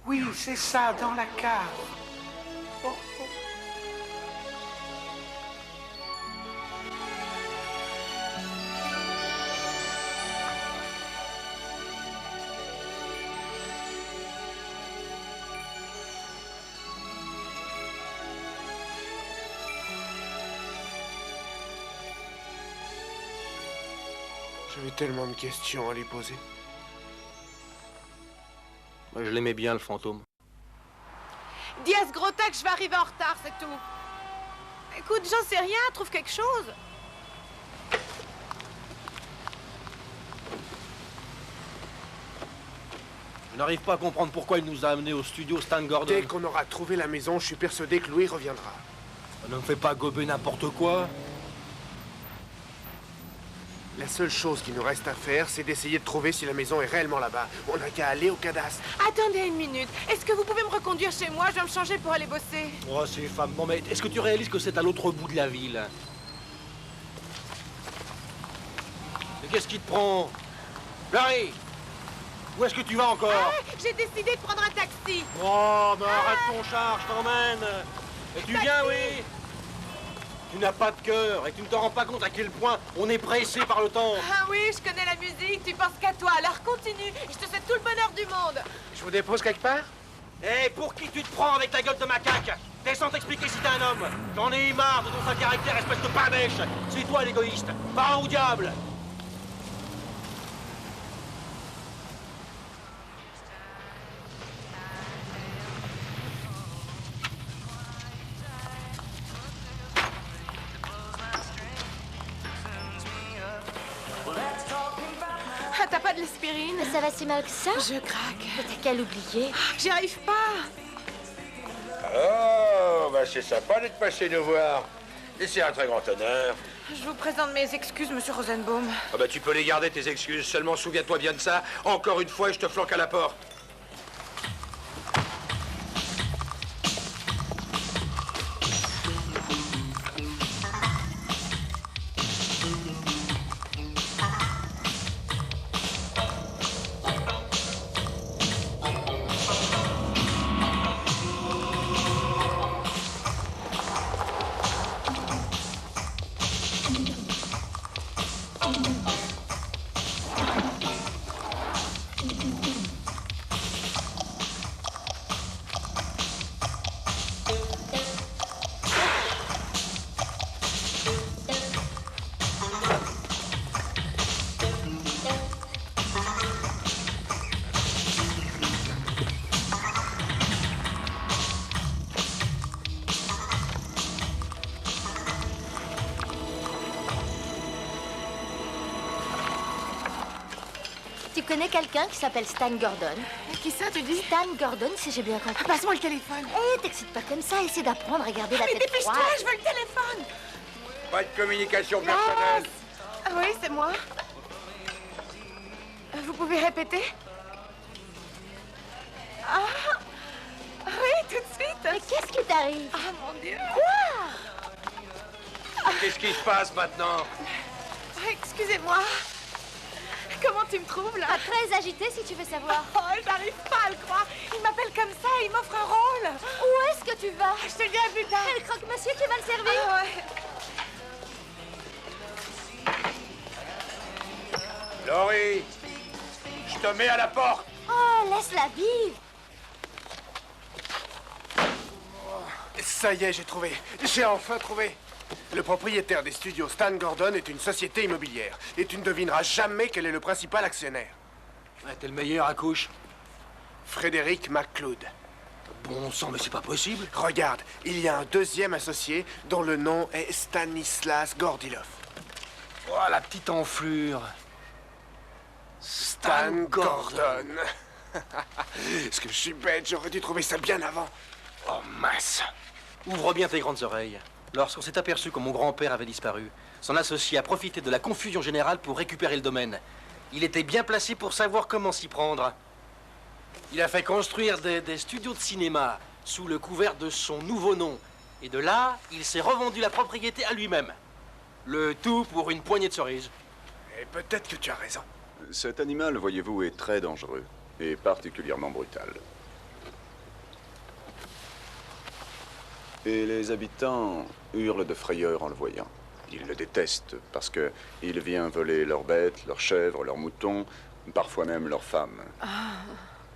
Oui, c'est ça, dans la cave. Oh, oh. J'avais tellement de questions à lui poser. Ouais, je l'aimais bien, le fantôme. Dis à ce gros tas que je vais arriver en retard, c'est tout. Écoute, j'en sais rien, trouve quelque chose. Je n'arrive pas à comprendre pourquoi il nous a amenés au studio Stan Gordon. Dès qu'on aura trouvé la maison, je suis persuadé que Louis reviendra. Ne me fais pas gober n'importe quoi. La seule chose qui nous reste à faire, c'est d'essayer de trouver si la maison est réellement là-bas. On n'a qu'à aller au cadastre. Attendez une minute. Est-ce que vous pouvez me reconduire chez moi? Je vais me changer pour aller bosser. Oh, ces femmes. Non, mais est-ce que tu réalises que c'est à l'autre bout de la ville? Mais qu'est-ce qui te prend? Larry! Où est-ce que tu vas encore? Ah, j'ai décidé de prendre un taxi. Oh, mais arrête ton char, je t'emmène. Et tu viens, oui? Tu n'as pas de cœur et tu ne te rends pas compte à quel point on est pressé par le temps. Ah oui, je connais la musique, tu penses qu'à toi, alors continue. Je te souhaite tout le bonheur du monde. Je vous dépose quelque part? Hé, pour qui tu te prends avec ta gueule de macaque? T'es sans t'expliquer si t'es un homme. J'en ai marre de ton sale caractère, espèce de pain-bêche. C'est toi l'égoïste. Va au diable. Ah, t'as pas de l'aspirine? Ça va si mal que ça? Je craque. Mais t'as qu'à l'oublier. J'y arrive pas. Oh, bah c'est sympa d'être passé nous voir. Et c'est un très grand honneur. Je vous présente mes excuses, monsieur Rosenbaum. Ah bah tu peux les garder tes excuses, seulement souviens-toi bien de ça. Encore une fois, je te flanque à la porte. Tu connais quelqu'un qui s'appelle Stan Gordon? Qui ça, tu dis? Stan Gordon, si j'ai bien compris. Passe-moi le téléphone. Hé, t'excites pas comme ça, essaie d'apprendre à garder la Mais tête dépêche-toi, froide. je veux le téléphone. Pas de communication personnelle. Ah oui, c'est moi. Vous pouvez répéter? Ah oui, tout de suite. Mais qu'est-ce qui t'arrive? Ah mon Dieu. Qu'est-ce qui se passe maintenant? Excusez-moi. Comment tu me trouves là? Pas très agité si tu veux savoir. Oh, j'arrive pas à le croire. Il m'appelle comme ça, il m'offre un rôle. Où est-ce que tu vas? Je te le dirai plus tard. Quel croque-monsieur qui va le servir? Ah ouais. Laurie, je te mets à la porte. Oh, laisse-la vivre. Ça y est, j'ai trouvé. J'ai enfin trouvé. Le propriétaire des studios Stan Gordon est une société immobilière. Et tu ne devineras jamais quel est le principal actionnaire. Ouais, t'es le meilleur à couche. Frédéric McLeod. Bon sang, mais c'est pas possible. Regarde, il y a un deuxième associé dont le nom est Stanislas Gordilov. Oh, la petite enflure. Stan Gordon. Est-ce que je suis bête? J'aurais dû trouver ça bien avant. Oh, mince. Ouvre bien tes grandes oreilles. Lorsqu'on s'est aperçu que mon grand-père avait disparu, son associé a profité de la confusion générale pour récupérer le domaine. Il était bien placé pour savoir comment s'y prendre. Il a fait construire des studios de cinéma sous le couvert de son nouveau nom. Et de là, il s'est revendu la propriété à lui-même. Le tout pour une poignée de cerises. Et peut-être que tu as raison. Cet animal, voyez-vous, est très dangereux et particulièrement brutal. Et les habitants hurlent de frayeur en le voyant. Ils le détestent parce que il vient voler leurs bêtes, leurs chèvres, leurs moutons, parfois même leurs femmes.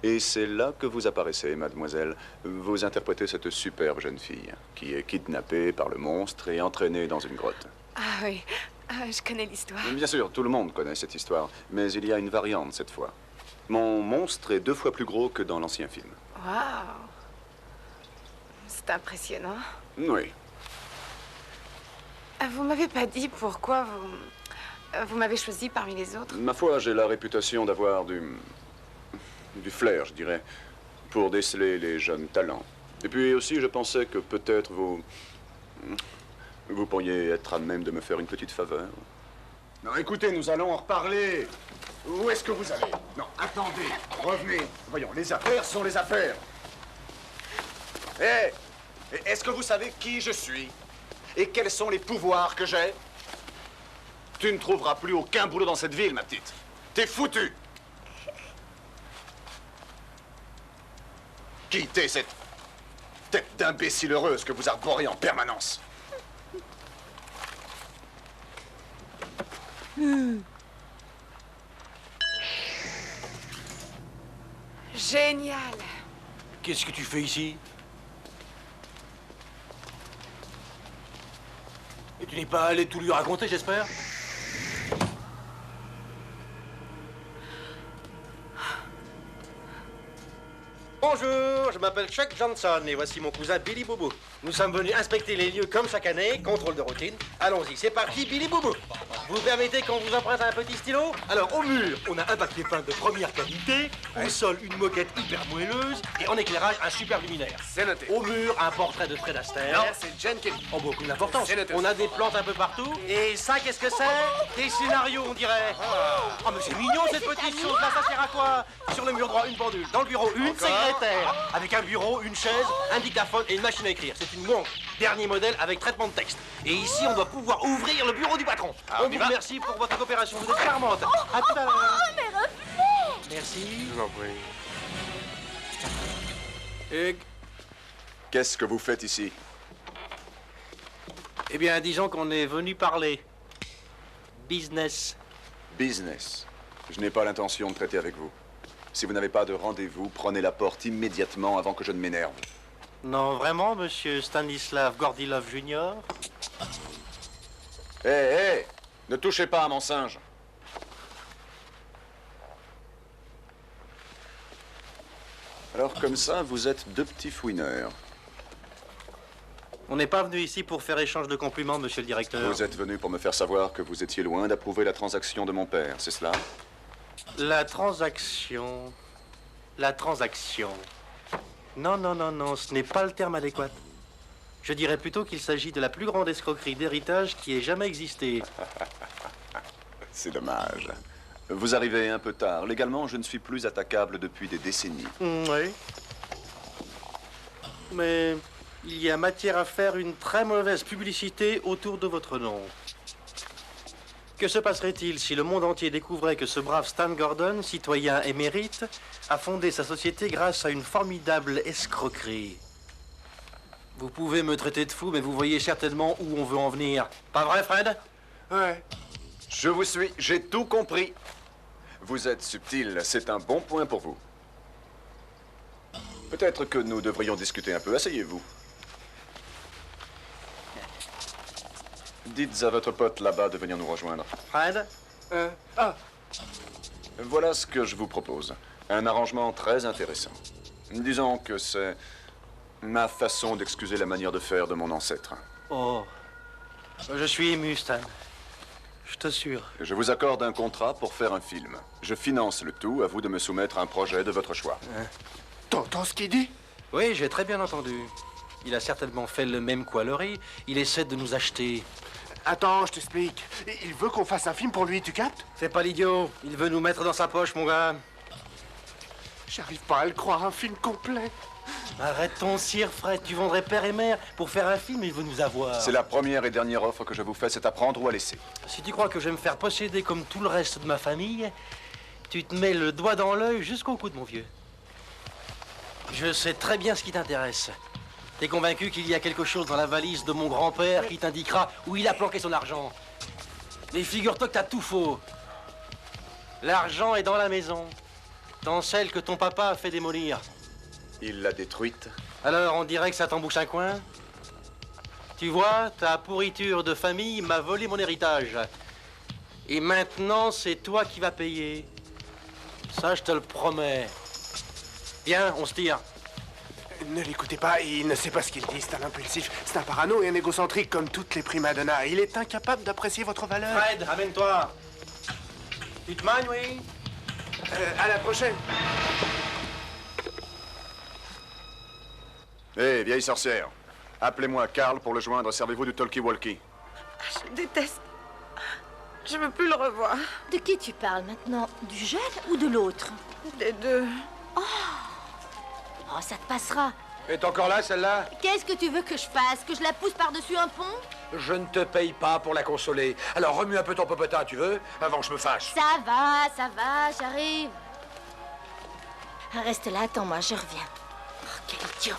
Et c'est là que vous apparaissez, mademoiselle. Vous interprétez cette superbe jeune fille qui est kidnappée par le monstre et entraînée dans une grotte. Ah oui, je connais l'histoire. Bien sûr, tout le monde connaît cette histoire, mais il y a une variante cette fois. Mon monstre est 2 fois plus gros que dans l'ancien film. Waouh. C'est impressionnant. Oui. Vous m'avez pas dit pourquoi vous m'avez choisi parmi les autres. Ma foi, j'ai la réputation d'avoir du flair, je dirais, pour déceler les jeunes talents. Et puis aussi, je pensais que peut-être vous pourriez être à même de me faire une petite faveur. Non, écoutez, nous allons en reparler. Où est-ce que vous allez? Non, attendez, revenez. Voyons, les affaires sont les affaires. Hé, est-ce que vous savez qui je suis? Et quels sont les pouvoirs que j'ai? Tu ne trouveras plus aucun boulot dans cette ville, ma petite. T'es foutu. Quittez cette tête d'imbécile heureuse que vous arborez en permanence. Génial. Qu'est-ce que tu fais ici? Et tu n'es pas allé tout lui raconter, j'espère? Bonjour, je m'appelle Chuck Johnson et voici mon cousin Billy Boubou. Nous sommes venus inspecter les lieux comme chaque année, contrôle de routine. Allons-y, c'est parti, Billy Boubou. Vous permettez qu'on vous emprunte un petit stylo? Alors, au mur, on a un papier peint de première qualité, au sol, une moquette hyper moelleuse, et en éclairage, un super luminaire. C'est noté. Au mur, un portrait de Fred Astaire. Non, c'est Jane Kelly. Oh, beaucoup d'importance. C'est noté. On a des plantes un peu partout. Et ça, qu'est-ce que c'est? Des scénarios, on dirait. Oh, mais c'est mignon, cette petite chose là, ça sert à quoi? Sur le mur droit, une pendule. Dans le bureau, une secrétaire. Avec un bureau, une chaise, un dictaphone et une machine à écrire. C'est une montre. Dernier modèle avec traitement de texte. Et ici, on doit pouvoir ouvrir le bureau du patron. On vous remercie pour votre coopération. Vous êtes charmante. À tout à l'heure. Oh, mais revenez! Merci. Je vous en prie. Et... Qu'est-ce que vous faites ici? Eh bien, disons qu'on est venu parler. Business. Business. Je n'ai pas l'intention de traiter avec vous. Si vous n'avez pas de rendez-vous, prenez la porte immédiatement avant que je ne m'énerve. Non, vraiment, monsieur Stanislav Gordilov Jr. Hé, ne touchez pas à mon singe. Alors comme ça, vous êtes 2 petits fouineurs. On n'est pas venu ici pour faire échange de compliments, monsieur le directeur. Vous êtes venu pour me faire savoir que vous étiez loin d'approuver la transaction de mon père, c'est cela? La transaction... La transaction... Non, non, non, non, ce n'est pas le terme adéquat. Je dirais plutôt qu'il s'agit de la plus grande escroquerie d'héritage qui ait jamais existé. C'est dommage. Vous arrivez un peu tard. Légalement, je ne suis plus attaquable depuis des décennies. Oui. Mais il y a matière à faire une très mauvaise publicité autour de votre nom. Que se passerait-il si le monde entier découvrait que ce brave Stan Gordon, citoyen émérite, a fondé sa société grâce à une formidable escroquerie? Vous pouvez me traiter de fou, mais vous voyez certainement où on veut en venir. Pas vrai, Fred? Ouais. Je vous suis, j'ai tout compris. Vous êtes subtil, c'est un bon point pour vous. Peut-être que nous devrions discuter un peu. Asseyez-vous. Dites à votre pote là-bas de venir nous rejoindre. Fred? Voilà ce que je vous propose. Un arrangement très intéressant. Disons que c'est ma façon d'excuser la manière de faire de mon ancêtre. Oh. Je suis ému, Stan. Je t'assure. Je vous accorde un contrat pour faire un film. Je finance le tout, à vous de me soumettre un projet de votre choix. T'entends ce qu'il dit? Oui, j'ai très bien entendu. Il a certainement fait le même qu'Wallery. Il essaie de nous acheter. Attends, je t'explique. Il veut qu'on fasse un film pour lui, tu captes? C'est pas l'idiot. Il veut nous mettre dans sa poche, mon gars. J'arrive pas à le croire, un film complet. Arrête ton cire, Fred. Tu vendrais père et mère pour faire un film, il veut nous avoir. C'est la première et dernière offre que je vous fais, c'est à prendre ou à laisser. Si tu crois que je vais me faire posséder comme tout le reste de ma famille, tu te mets le doigt dans l'œil jusqu'au coude, mon vieux. Je sais très bien ce qui t'intéresse. T'es convaincu qu'il y a quelque chose dans la valise de mon grand-père qui t'indiquera où il a planqué son argent. Mais figure-toi que t'as tout faux. L'argent est dans la maison, dans celle que ton papa a fait démolir. Il l'a détruite. Alors, on dirait que ça t'embouche un coin? Tu vois, ta pourriture de famille m'a volé mon héritage. Et maintenant, c'est toi qui vas payer. Ça, je te le promets. Viens, on se tire. Ne l'écoutez pas, il ne sait pas ce qu'il dit, c'est un impulsif, c'est un parano et un égocentrique comme toutes les primadonnas. Il est incapable d'apprécier votre valeur. Fred, amène-toi. Tu te manges, oui? À la prochaine. Hé, vieille sorcière. Appelez-moi Karl pour le joindre. Servez-vous du talkie-walkie. Je déteste. Je veux plus le revoir. De qui tu parles maintenant? Du jeune ou de l'autre? Des deux. Oh, ça te passera. Est encore là, celle-là? Qu'est-ce que tu veux que je fasse? Que je la pousse par-dessus un pont? Je ne te paye pas pour la consoler. Alors remue un peu ton popotin, tu veux? Avant que je me fâche. Ça va, j'arrive. Reste là, attends-moi, je reviens. Oh, quel idiot.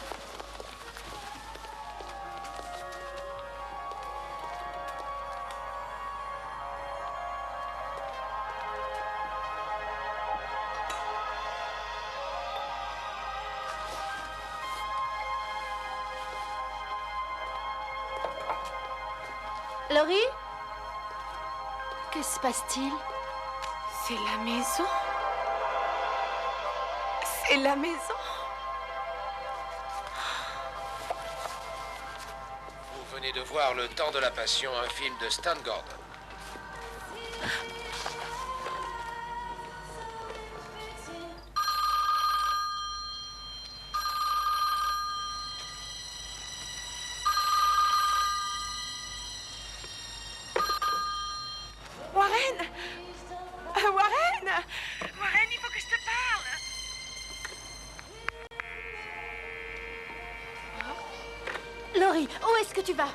Laurie? Que se passe-t-il? C'est la maison. C'est la maison. Vous venez de voir Le Temps de la Passion, un film de Stan Gordon. Warren! Warren, il faut que je te parle. Laurie, où est-ce que tu vas?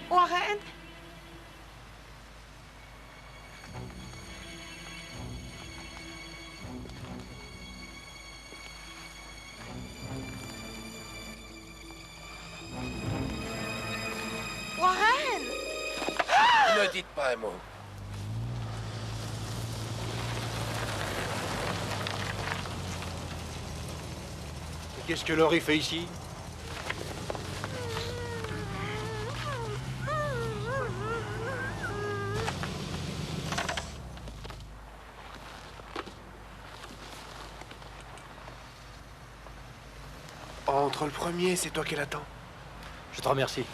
Warren? Warren! Ne dites pas un mot. Et qu'est-ce que Laurie fait ici? Entre le premier, c'est toi qui l'attends. Je te remercie.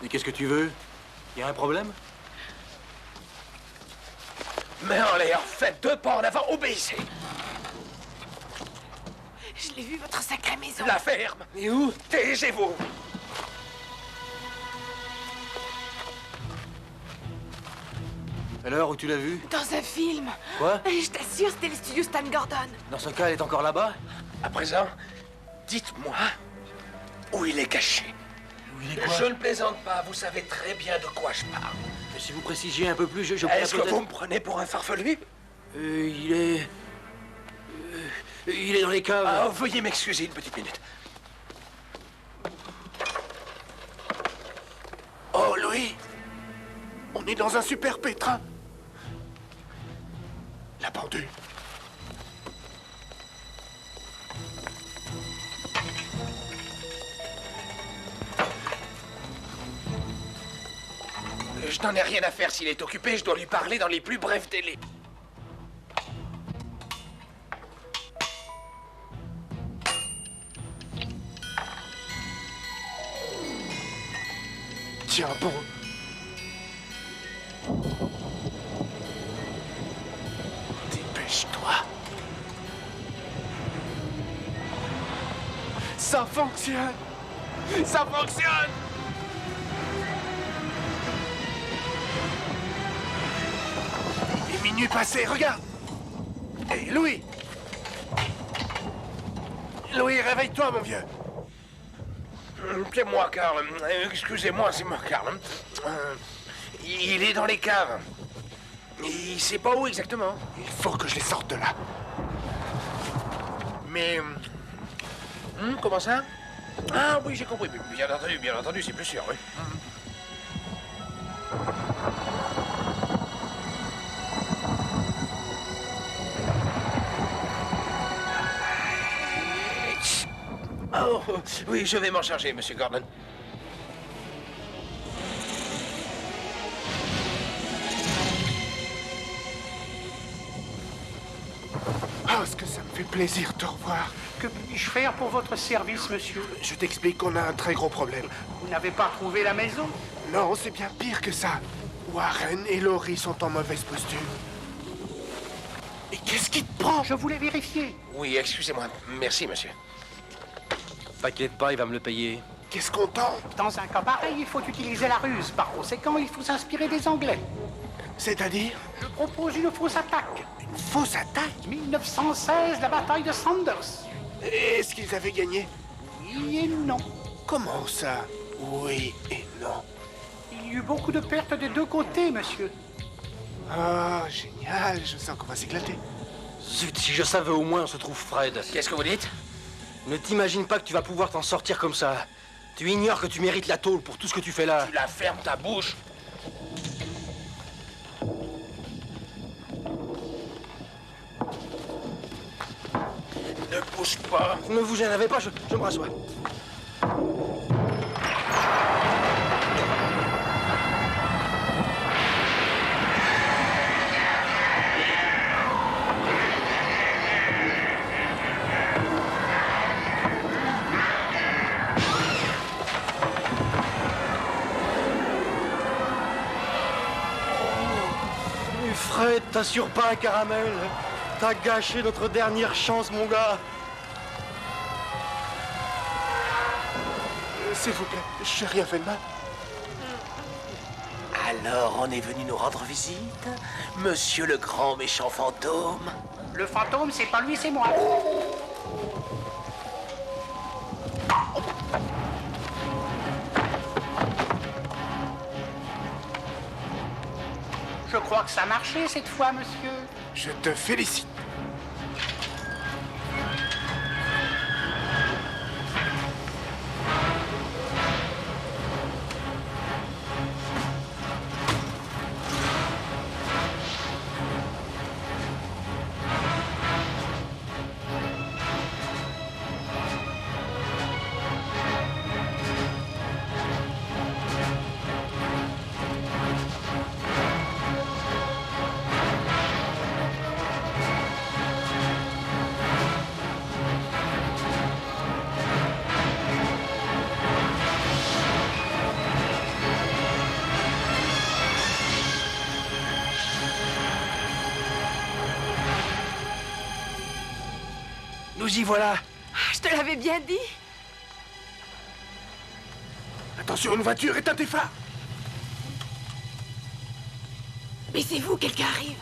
Et qu'est-ce que tu veux? Y a un problème? Mais en l'air, faites 2 pas en avant, obéissez. Je l'ai vu, votre sacrée maison. La ferme. Et où? Taisez-vous. Alors, où tu l'as vue? Dans un film. Quoi? Je t'assure, c'était les studios Stan Gordon. Dans ce cas, elle est encore là-bas? À présent, dites-moi où il est caché. Où il est quoi? Je ne plaisante pas, vous savez très bien de quoi je parle. Mais si vous précisiez un peu plus, je pourrais Est-ce que vous me prenez pour un farfelu? Il est... il est dans les caves. Ah, veuillez m'excuser une petite minute. Oh, Louis! On est dans un super pétrin. La pendule. Je n'en ai rien à faire s'il est occupé, je dois lui parler dans les plus brefs délais. Tiens bon. Dépêche-toi. Ça fonctionne. Ça fonctionne. Il est minuit passé, regarde. Hé, Louis. Louis, réveille-toi, mon vieux. C'est moi, Karl. Excusez-moi, c'est moi, Karl. Il est dans les caves. Il sait pas où exactement. Il faut que je les sorte de là. Mais... comment ça? Ah oui, j'ai compris. Bien entendu, c'est plus sûr, oui. Oh, oui, je vais m'en charger, Monsieur Gordon. Oh, est-ce que ça me fait plaisir de te revoir. Que puis-je faire pour votre service, monsieur? Je t'explique qu'on a un très gros problème. Vous n'avez pas trouvé la maison? Non, c'est bien pire que ça. Warren et Laurie sont en mauvaise posture. Et qu'est-ce qui te prend? Je voulais vérifier. Oui, excusez-moi. Merci, monsieur. T'inquiète pas, il va me le payer. Qu'est-ce qu'on tente? Dans un cas pareil, il faut utiliser la ruse. Par conséquent, il faut s'inspirer des Anglais. C'est-à-dire? Je propose une fausse attaque. Une fausse attaque? 1916, la bataille de Sanders. Est-ce qu'ils avaient gagné? Oui et non. Comment ça? Oui et non. Il y eut beaucoup de pertes des deux côtés, monsieur. Oh, génial, je sens qu'on va s'éclater. Zut, si je savais au moins où se trouve Fred. Qu'est-ce que vous dites? Ne t'imagine pas que tu vas pouvoir t'en sortir comme ça. Tu ignores que tu mérites la tôle pour tout ce que tu fais là. Tu la fermes ta bouche. Ne bouge pas. Ne vous énervez pas, je me rassois. Fred, t'assures pas un caramel. T'as gâché notre dernière chance, mon gars. S'il vous plaît, j'ai rien fait de mal. Alors, on est venu nous rendre visite, monsieur le grand méchant fantôme? Le fantôme, c'est pas lui, c'est moi. Je crois que ça a marché cette fois, monsieur. Je te félicite. Nous y voilà. Je te l'avais bien dit. Attention, une voiture, éteins tes phares. Baissez-vous, quelqu'un arrive.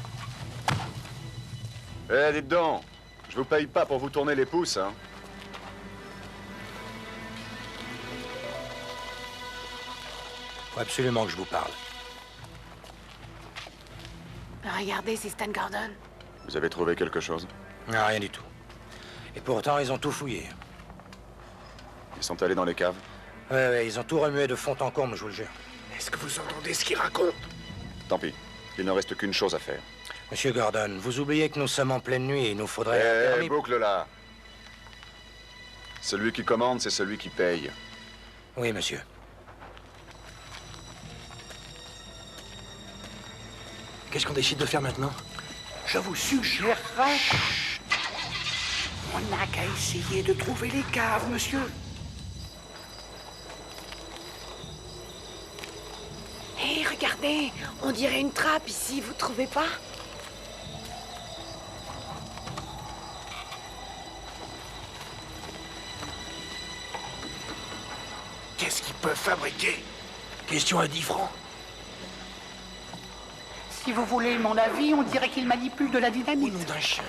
Eh, dites donc, je vous paye pas pour vous tourner les pouces, hein. Faut absolument que je vous parle. Regardez, c'est Stan Gordon. Vous avez trouvé quelque chose? Non, rien du tout. Et pourtant, ils ont tout fouillé. Ils sont allés dans les caves? Ouais, ils ont tout remué de fond en comble, je vous le jure. Est-ce que vous entendez ce qu'il raconte? Tant pis. Il ne reste qu'une chose à faire. Monsieur Gordon, vous oubliez que nous sommes en pleine nuit et il nous faudrait un Eh, permis... boucle là. Celui qui commande, c'est celui qui paye. Oui, monsieur. Qu'est-ce qu'on décide de faire maintenant? Je vous suggérerais... On n'a qu'à essayer de trouver les caves, monsieur. Hé, regardez, on dirait une trappe ici, vous trouvez pas? Qu'est-ce qu'ils peuvent fabriquer? Question à 10 francs. Si vous voulez mon avis, on dirait qu'il manipule de la dynamite. Nom d'un chien.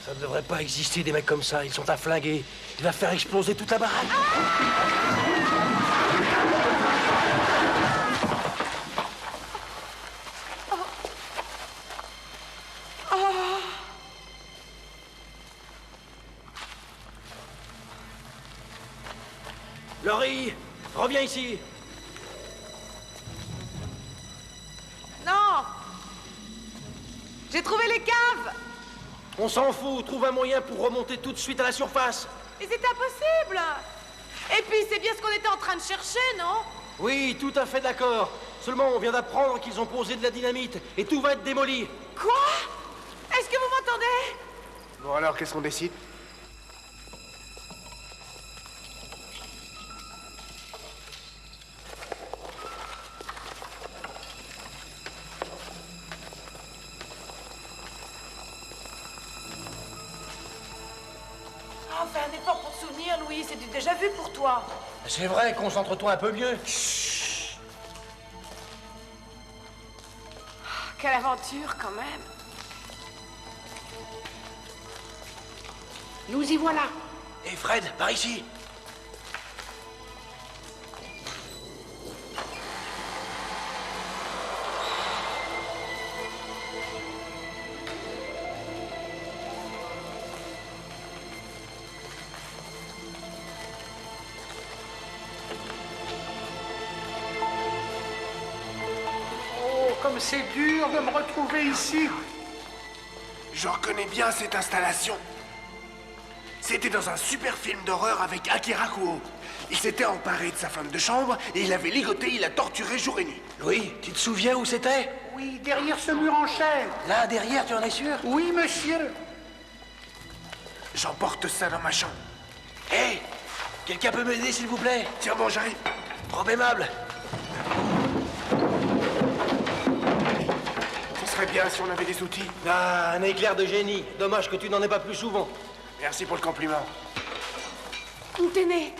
Ça ne devrait pas exister des mecs comme ça, ils sont à flinguer. Il va faire exploser toute la baraque. Laurie, reviens ici. Non! J'ai trouvé les caves! On s'en fout, trouve un moyen pour remonter tout de suite à la surface. Mais c'est impossible! Et puis, c'est bien ce qu'on était en train de chercher, non? Oui, tout à fait d'accord. Seulement, on vient d'apprendre qu'ils ont posé de la dynamite et tout va être démoli. Quoi? Est-ce que vous m'entendez? Bon alors, qu'est-ce qu'on décide? Oh, fais un effort pour te souvenir, Louis, c'est du déjà vu pour toi. C'est vrai, concentre-toi un peu mieux. Quelle aventure, quand même. Nous y voilà. Et Fred, par ici. Comme c'est dur de me retrouver ici. Je reconnais bien cette installation. C'était dans un super film d'horreur avec Akira Kuo. Il s'était emparé de sa femme de chambre et il l'avait ligotée, il l'a torturée jour et nuit. Louis, tu te souviens où c'était? Oui, derrière ce mur en chaîne. Là, derrière, tu en es sûr? Oui, monsieur. J'emporte ça dans ma chambre. Hé! Quelqu'un peut m'aider, s'il vous plaît? Tiens bon, j'arrive. Trop aimable. Ce serait bien si on avait des outils. Ah, un éclair de génie. Dommage que tu n'en aies pas plus souvent. Merci pour le compliment. Tenez.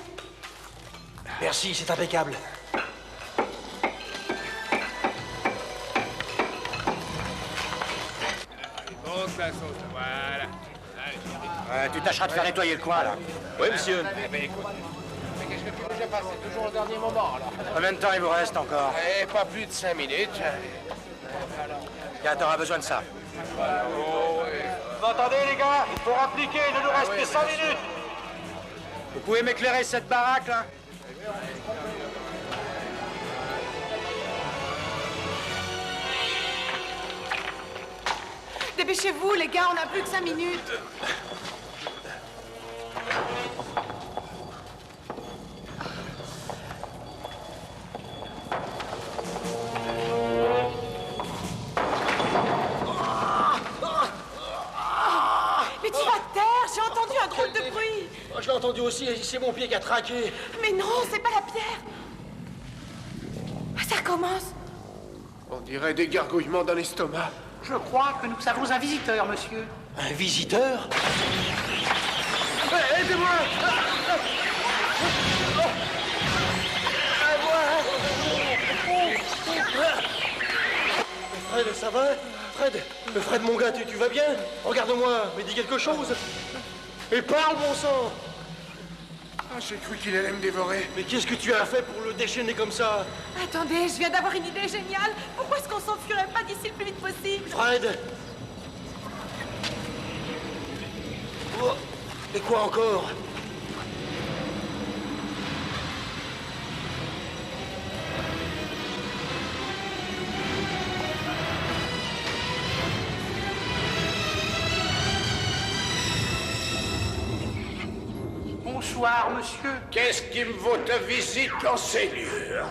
Merci, c'est impeccable. Tu tâcheras de faire nettoyer le coin, là. Oui, monsieur. Mais qu'est-ce que tu veux que je fasse? C'est toujours au dernier moment, alors. Combien de temps il vous reste encore? Pas plus de 5 minutes. Tiens, t'auras besoin de ça. Vous entendez, les gars? Il faut appliquer, il nous reste que 5 minutes. Vous pouvez m'éclairer cette baraque, là? Dépêchez-vous, les gars, on n'a plus que 5 minutes. Mais tu vas te taire, j'ai entendu un drôle de bruit. Oh, je l'ai entendu aussi, c'est mon pied qui a traqué. Mais non, c'est pas la pierre. Ça recommence. On dirait des gargouillements dans l'estomac. Je crois que nous avons un visiteur, monsieur. Un visiteur? Aidez-moi! Fred, ça va? Fred, mon gars, tu vas bien? Regarde-moi, mais dis quelque chose. Et parle, bon sang! Ah, j'ai cru qu'il allait me dévorer. Mais qu'est-ce que tu as fait pour le déchaîner comme ça? Attendez, je viens d'avoir une idée géniale. Pourquoi est-ce qu'on s'enfuirait pas d'ici le plus vite possible? Fred! Oh, et quoi encore? Bonsoir, monsieur. Qu'est-ce qui me vaut ta visite dans ces lieux?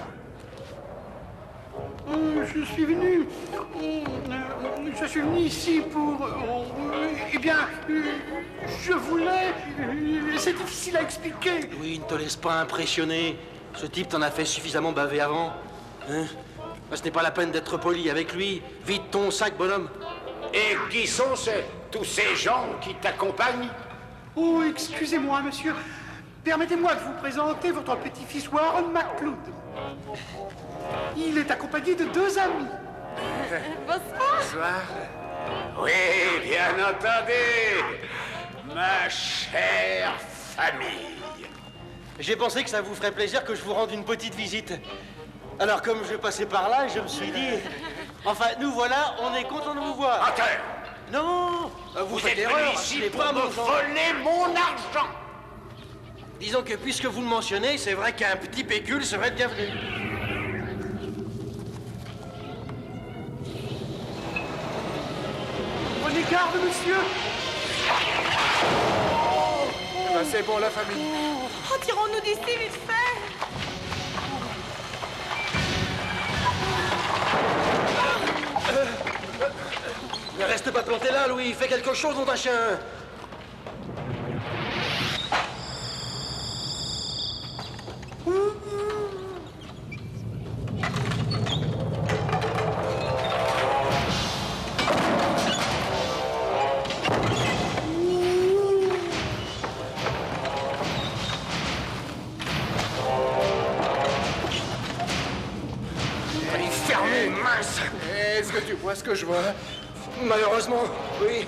Je suis venu ici pour... eh bien, je voulais... c'est difficile à expliquer. Oui, ne te laisse pas impressionner. Ce type t'en a fait suffisamment baver avant. Hein? Ce n'est pas la peine d'être poli avec lui. Vide ton sac, bonhomme. Et qui sont tous ces gens qui t'accompagnent? Oh, excusez-moi, monsieur. Permettez-moi de vous présenter votre petit-fils Warren McCloud. Il est accompagné de 2 amis. Bonsoir. Bonsoir. Oui, bien entendu, ma chère famille. J'ai pensé que ça vous ferait plaisir que je vous rende une petite visite. Alors, comme je passais par là, je me suis dit... Enfin, nous voilà, on est content de vous voir. À terre! Non, vous faites êtes erreur, venu ici c'est pour pas me mon genre. voler mon argent! Disons que puisque vous le mentionnez, c'est vrai qu'un petit pécule serait le bienvenu. Prenez garde, monsieur. Eh ben, c'est bon, la famille. Retirons-nous d'ici, vite fait. Ne reste pas planté là, Louis. Fais quelque chose, mon chien. Fermé, mince. Est-ce que tu vois ce que je vois? Malheureusement, oui.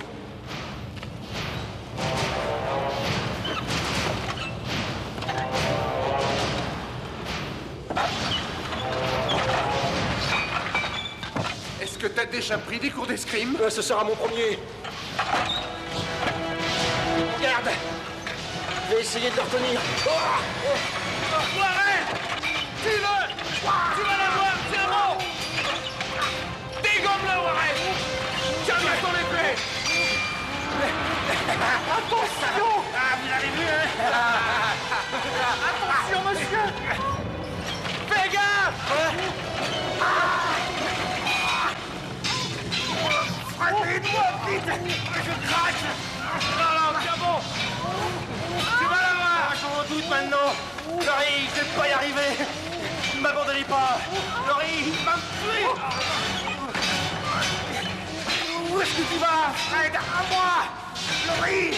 Est-ce que t'as déjà pris des cours d'escrime? Ce sera mon premier. Regarde. Je vais essayer de le retenir. Warren! Tue-le! Tu vas l'avoir, tiens bon! Dégomme-le, Warren! Tiens bien ton épée! Attention! Ah, vous l'avez vu, hein? Attention, monsieur! Fais gaffe! Frappez-moi, vite! Je craque! Non, tiens bon! Tu vas l'avoir! J'en doute maintenant. Laurie, je vais pas y arriver. Ne m'abandonnez pas. Laurie, il va me tuer. Où est-ce que tu vas, Fred? À moi. Laurie.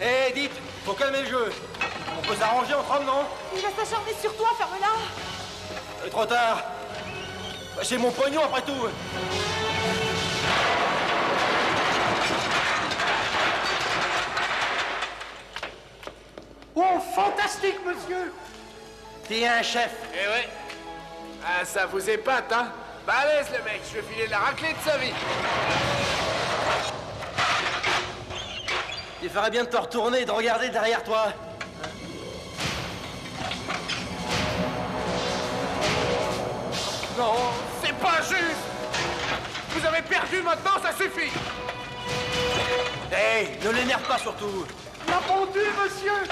Eh, dites, faut calmer le jeu. On peut s'arranger entre hommes, non? Il va s'acharner sur toi, ferme-la. Trop tard. C'est mon pognon, après tout. Oh, fantastique, monsieur! T'es un chef. Eh ouais. Ah, ça vous épate, hein? Balèze, le mec. Je vais filer la raclée de sa vie. Il ferait bien de te retourner et de regarder derrière toi. Non, c'est pas juste. Vous avez perdu maintenant, ça suffit. Hey, ne l'énerve pas surtout. Il a pondu, monsieur!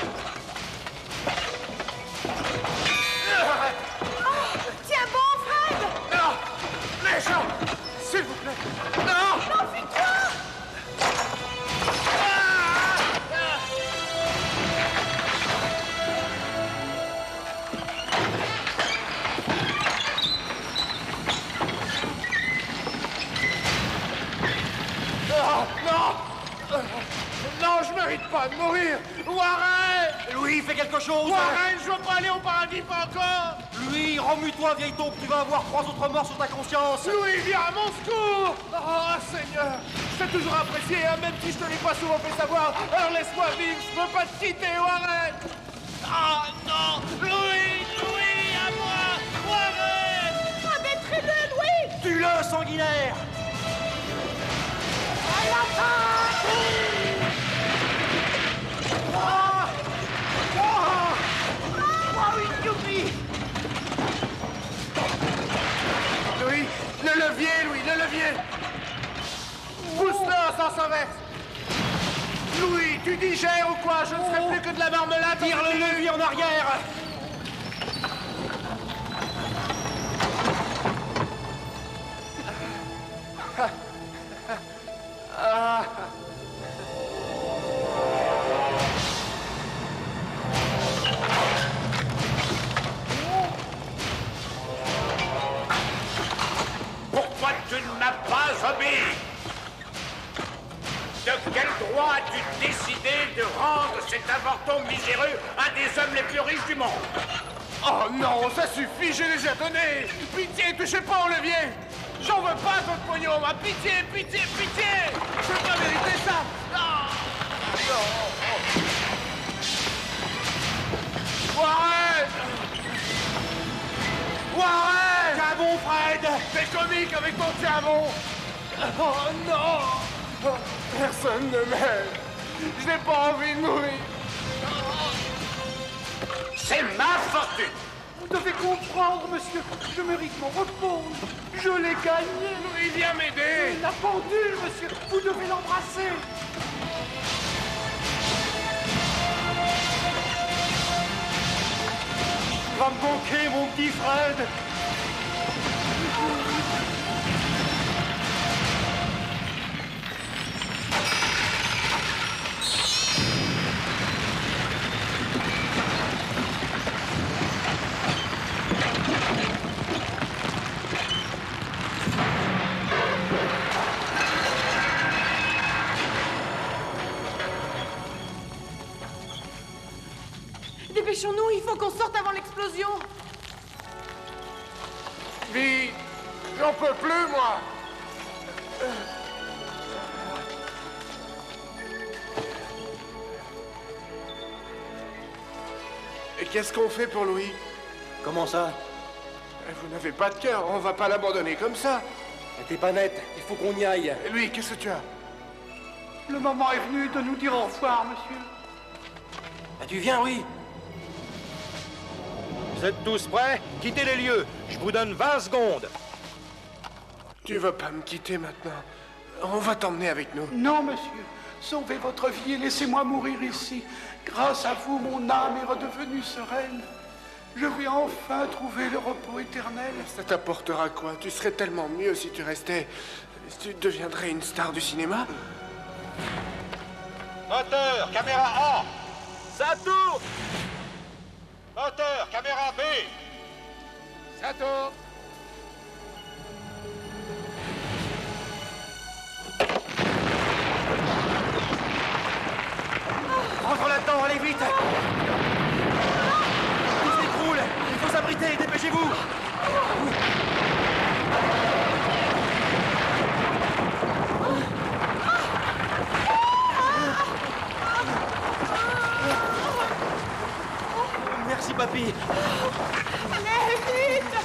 Tiens bon, Fred. Non, méchant, s'il vous plaît. Non. Non, fuis-toi. Non, je mérite pas de mourir. Warren! Louis, fais quelque chose. Warren, je veux pas aller au paradis, pas encore. Louis, remue-toi, vieille taupe. Tu vas avoir 3 autres morts sur ta conscience. Louis, viens à mon secours. Oh, Seigneur, je t'ai toujours apprécié, hein, même si je te l'ai pas souvent fait savoir. Alors laisse-moi vivre, je veux pas te quitter, Warren. Ah, non. Louis, à moi. Warren! Ah, détruis-le, Louis. Tue-le, sanguinaire. À l'attaque. Louis, le levier, Louis, le levier. Pousse-le en sens inverse. Louis, tu digères ou quoi? Je ne serai plus que de la marmelade. Tire le levier en arrière. Pourquoi tu ne m'as pas obéi? De quel droit as-tu décidé de rendre cet avorton miséreux un des hommes les plus riches du monde. Oh non, ça suffit, j'ai déjà donné. Pitié, touchez pas au levier. J'en veux pas votre pognon, ma pitié, pitié, pitié. Je peux pas mériter ça. Non. Warren! Warren! Tiens bon, Fred! T'es comique avec ton tiens bon. Oh non! Oh, personne ne m'aime. Je n'ai pas envie de mourir. C'est ma fortune. Vous devez comprendre, monsieur. Je mérite mon repos. Je l'ai gagné. Il vient m'aider. La pendule, monsieur. Vous devez l'embrasser. Va me manquer, mon petit Fred! Dépêchons-nous, il faut qu'on sorte avant l'explosion. Vite, j'en peux plus, moi. Et qu'est-ce qu'on fait pour Louis? Comment ça? Vous n'avez pas de cœur, on va pas l'abandonner comme ça. T'es pas net, il faut qu'on y aille. Et lui, qu'est-ce que tu as? Le moment est venu de nous dire au revoir, monsieur. Ah, tu viens, oui? Vous êtes tous prêts? Quittez les lieux. Je vous donne 20 secondes. Tu vas pas me quitter maintenant. On va t'emmener avec nous. Non, monsieur. Sauvez votre vie et laissez-moi mourir ici. Grâce à vous, mon âme est redevenue sereine. Je vais enfin trouver le repos éternel. Ça t'apportera quoi? Tu serais tellement mieux si tu restais. Tu deviendrais une star du cinéma. Moteur, caméra A. Ça tourne. Moteur, caméra B. Ça tourne. Rentre là-dedans, allez vite. Tout s'écroule. Il faut s'abriter, dépêchez-vous. Merci, papy. Allez, vite!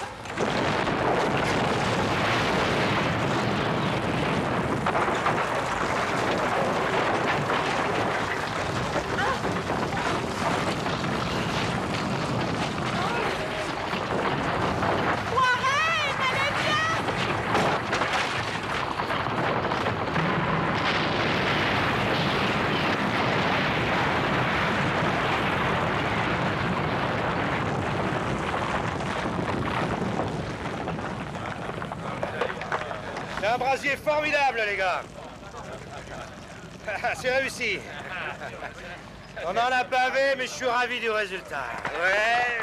C'est un brasier formidable, les gars. C'est réussi. On en a bavé, mais je suis ravi du résultat. Ouais.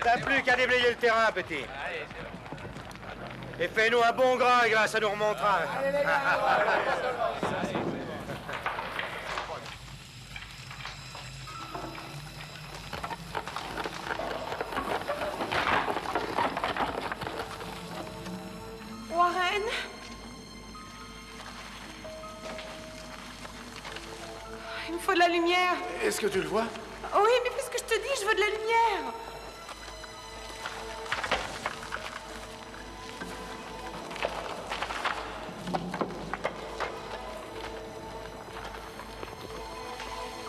T'as plus qu'à déblayer le terrain, petit. Et fais-nous un bon grain grâce à nous remontrer. Warren? Il me faut de la lumière. Est-ce que tu le vois? Oui, mais puisque je te dis, je veux de la lumière.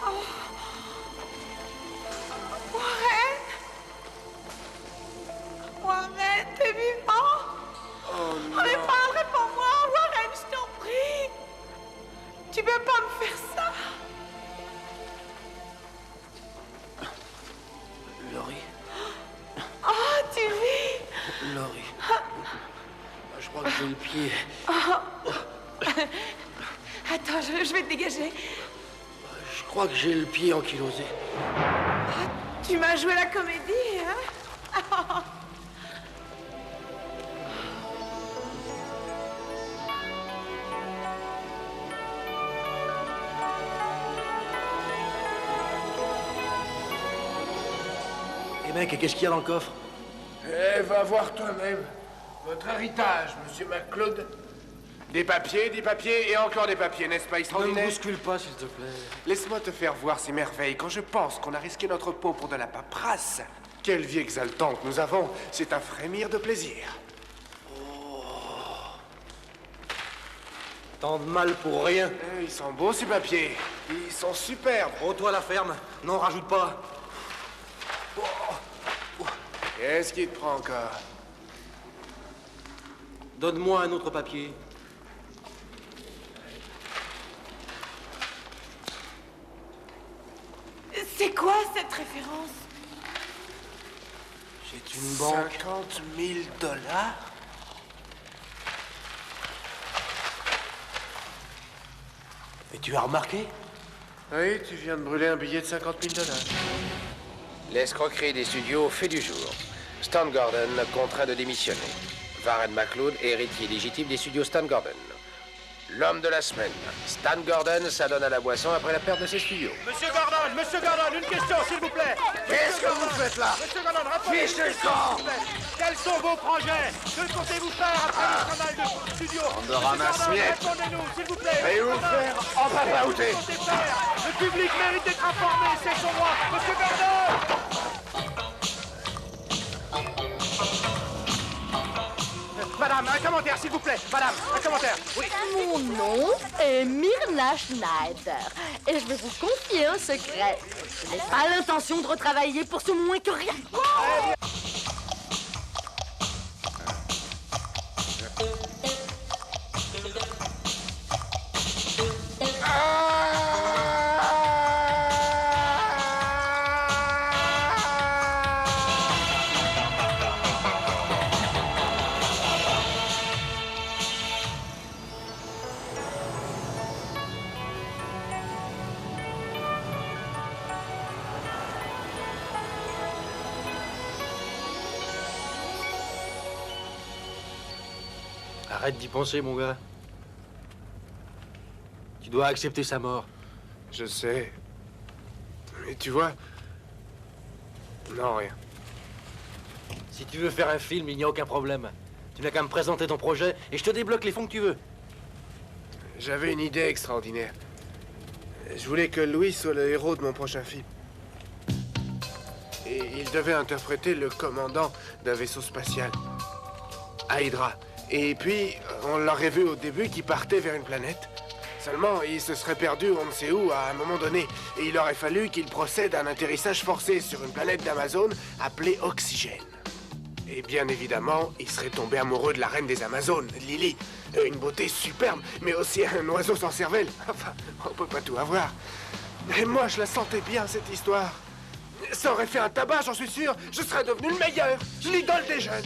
Oh. Warren? Warren, t'es vivant? Oh Oh, mais parle, réponds-moi, Warren, je t'en prie. Tu peux pas me faire ça. Laurie. Oh, tu vis. Laurie. Je crois que j'ai le pied. Attends, je vais te dégager. Je crois que j'ai le pied ankylosé. Tu m'as joué la comédie, hein? Eh mec, qu'est-ce qu'il y a dans le coffre? Eh, va voir toi-même. Votre héritage, monsieur McCloud. Des papiers et encore des papiers, n'est-ce pas Ne extraordinaire? me bouscule pas, s'il te plaît. Laisse-moi te faire voir ces merveilles quand je pense qu'on a risqué notre peau pour de la paperasse. Quelle vie exaltante nous avons. C'est à frémir de plaisir. Tant de mal pour rien. Ils sont beaux, ces papiers. Ils sont superbes. Oh, toi, la ferme. Non, rajoute pas. Qu'est-ce qui te prend encore? Donne-moi un autre papier. C'est quoi cette référence? C'est une banque. 50 000 $? Et tu as remarqué? Oui, tu viens de brûler un billet de 50 000 $. L'escroquerie des studios fait du jour. Stan Gordon contraint de démissionner. Warren McCloud, héritier légitime des studios Stan Gordon. L'homme de la semaine. Stan Gordon s'adonne à la boisson après la perte de ses studios. Monsieur Gordon, une question, s'il vous plaît. Qu'est-ce que vous faites là? Monsieur Gordon, répondez. Fiche le camp! Quels sont vos projets? Que comptez-vous faire après le travail de studio? de ramasse-miettes. Répondez-nous, s'il vous plaît. Et où faire en papaouté? Le public mérite d'être informé, c'est son droit. Monsieur Gordon! Madame, un commentaire, s'il vous plaît. Madame, un commentaire. Oui. Mon nom est Myrna Schneider. Et je vais vous confier un secret. Je n'ai pas l'intention de retravailler pour ce moins que rien. Arrête d'y penser, mon gars. Tu dois accepter sa mort. Je sais. Mais tu vois... Non, rien. Si tu veux faire un film, il n'y a aucun problème. Tu n'as qu'à me présenter ton projet et je te débloque les fonds que tu veux. J'avais une idée extraordinaire. Je voulais que Louis soit le héros de mon prochain film. Et il devait interpréter le commandant d'un vaisseau spatial. Hydra. Et puis, on l'aurait vu au début qui partait vers une planète. Seulement, il se serait perdu on ne sait où à un moment donné. Et il aurait fallu qu'il procède à un atterrissage forcé sur une planète d'Amazon appelée Oxygène. Et bien évidemment, il serait tombé amoureux de la reine des Amazones, Lily. Une beauté superbe, mais aussi un oiseau sans cervelle. Enfin, on peut pas tout avoir. Et moi, je la sentais bien, cette histoire. Ça aurait fait un tabac, j'en suis sûr. Je serais devenu le meilleur, l'idole des jeunes.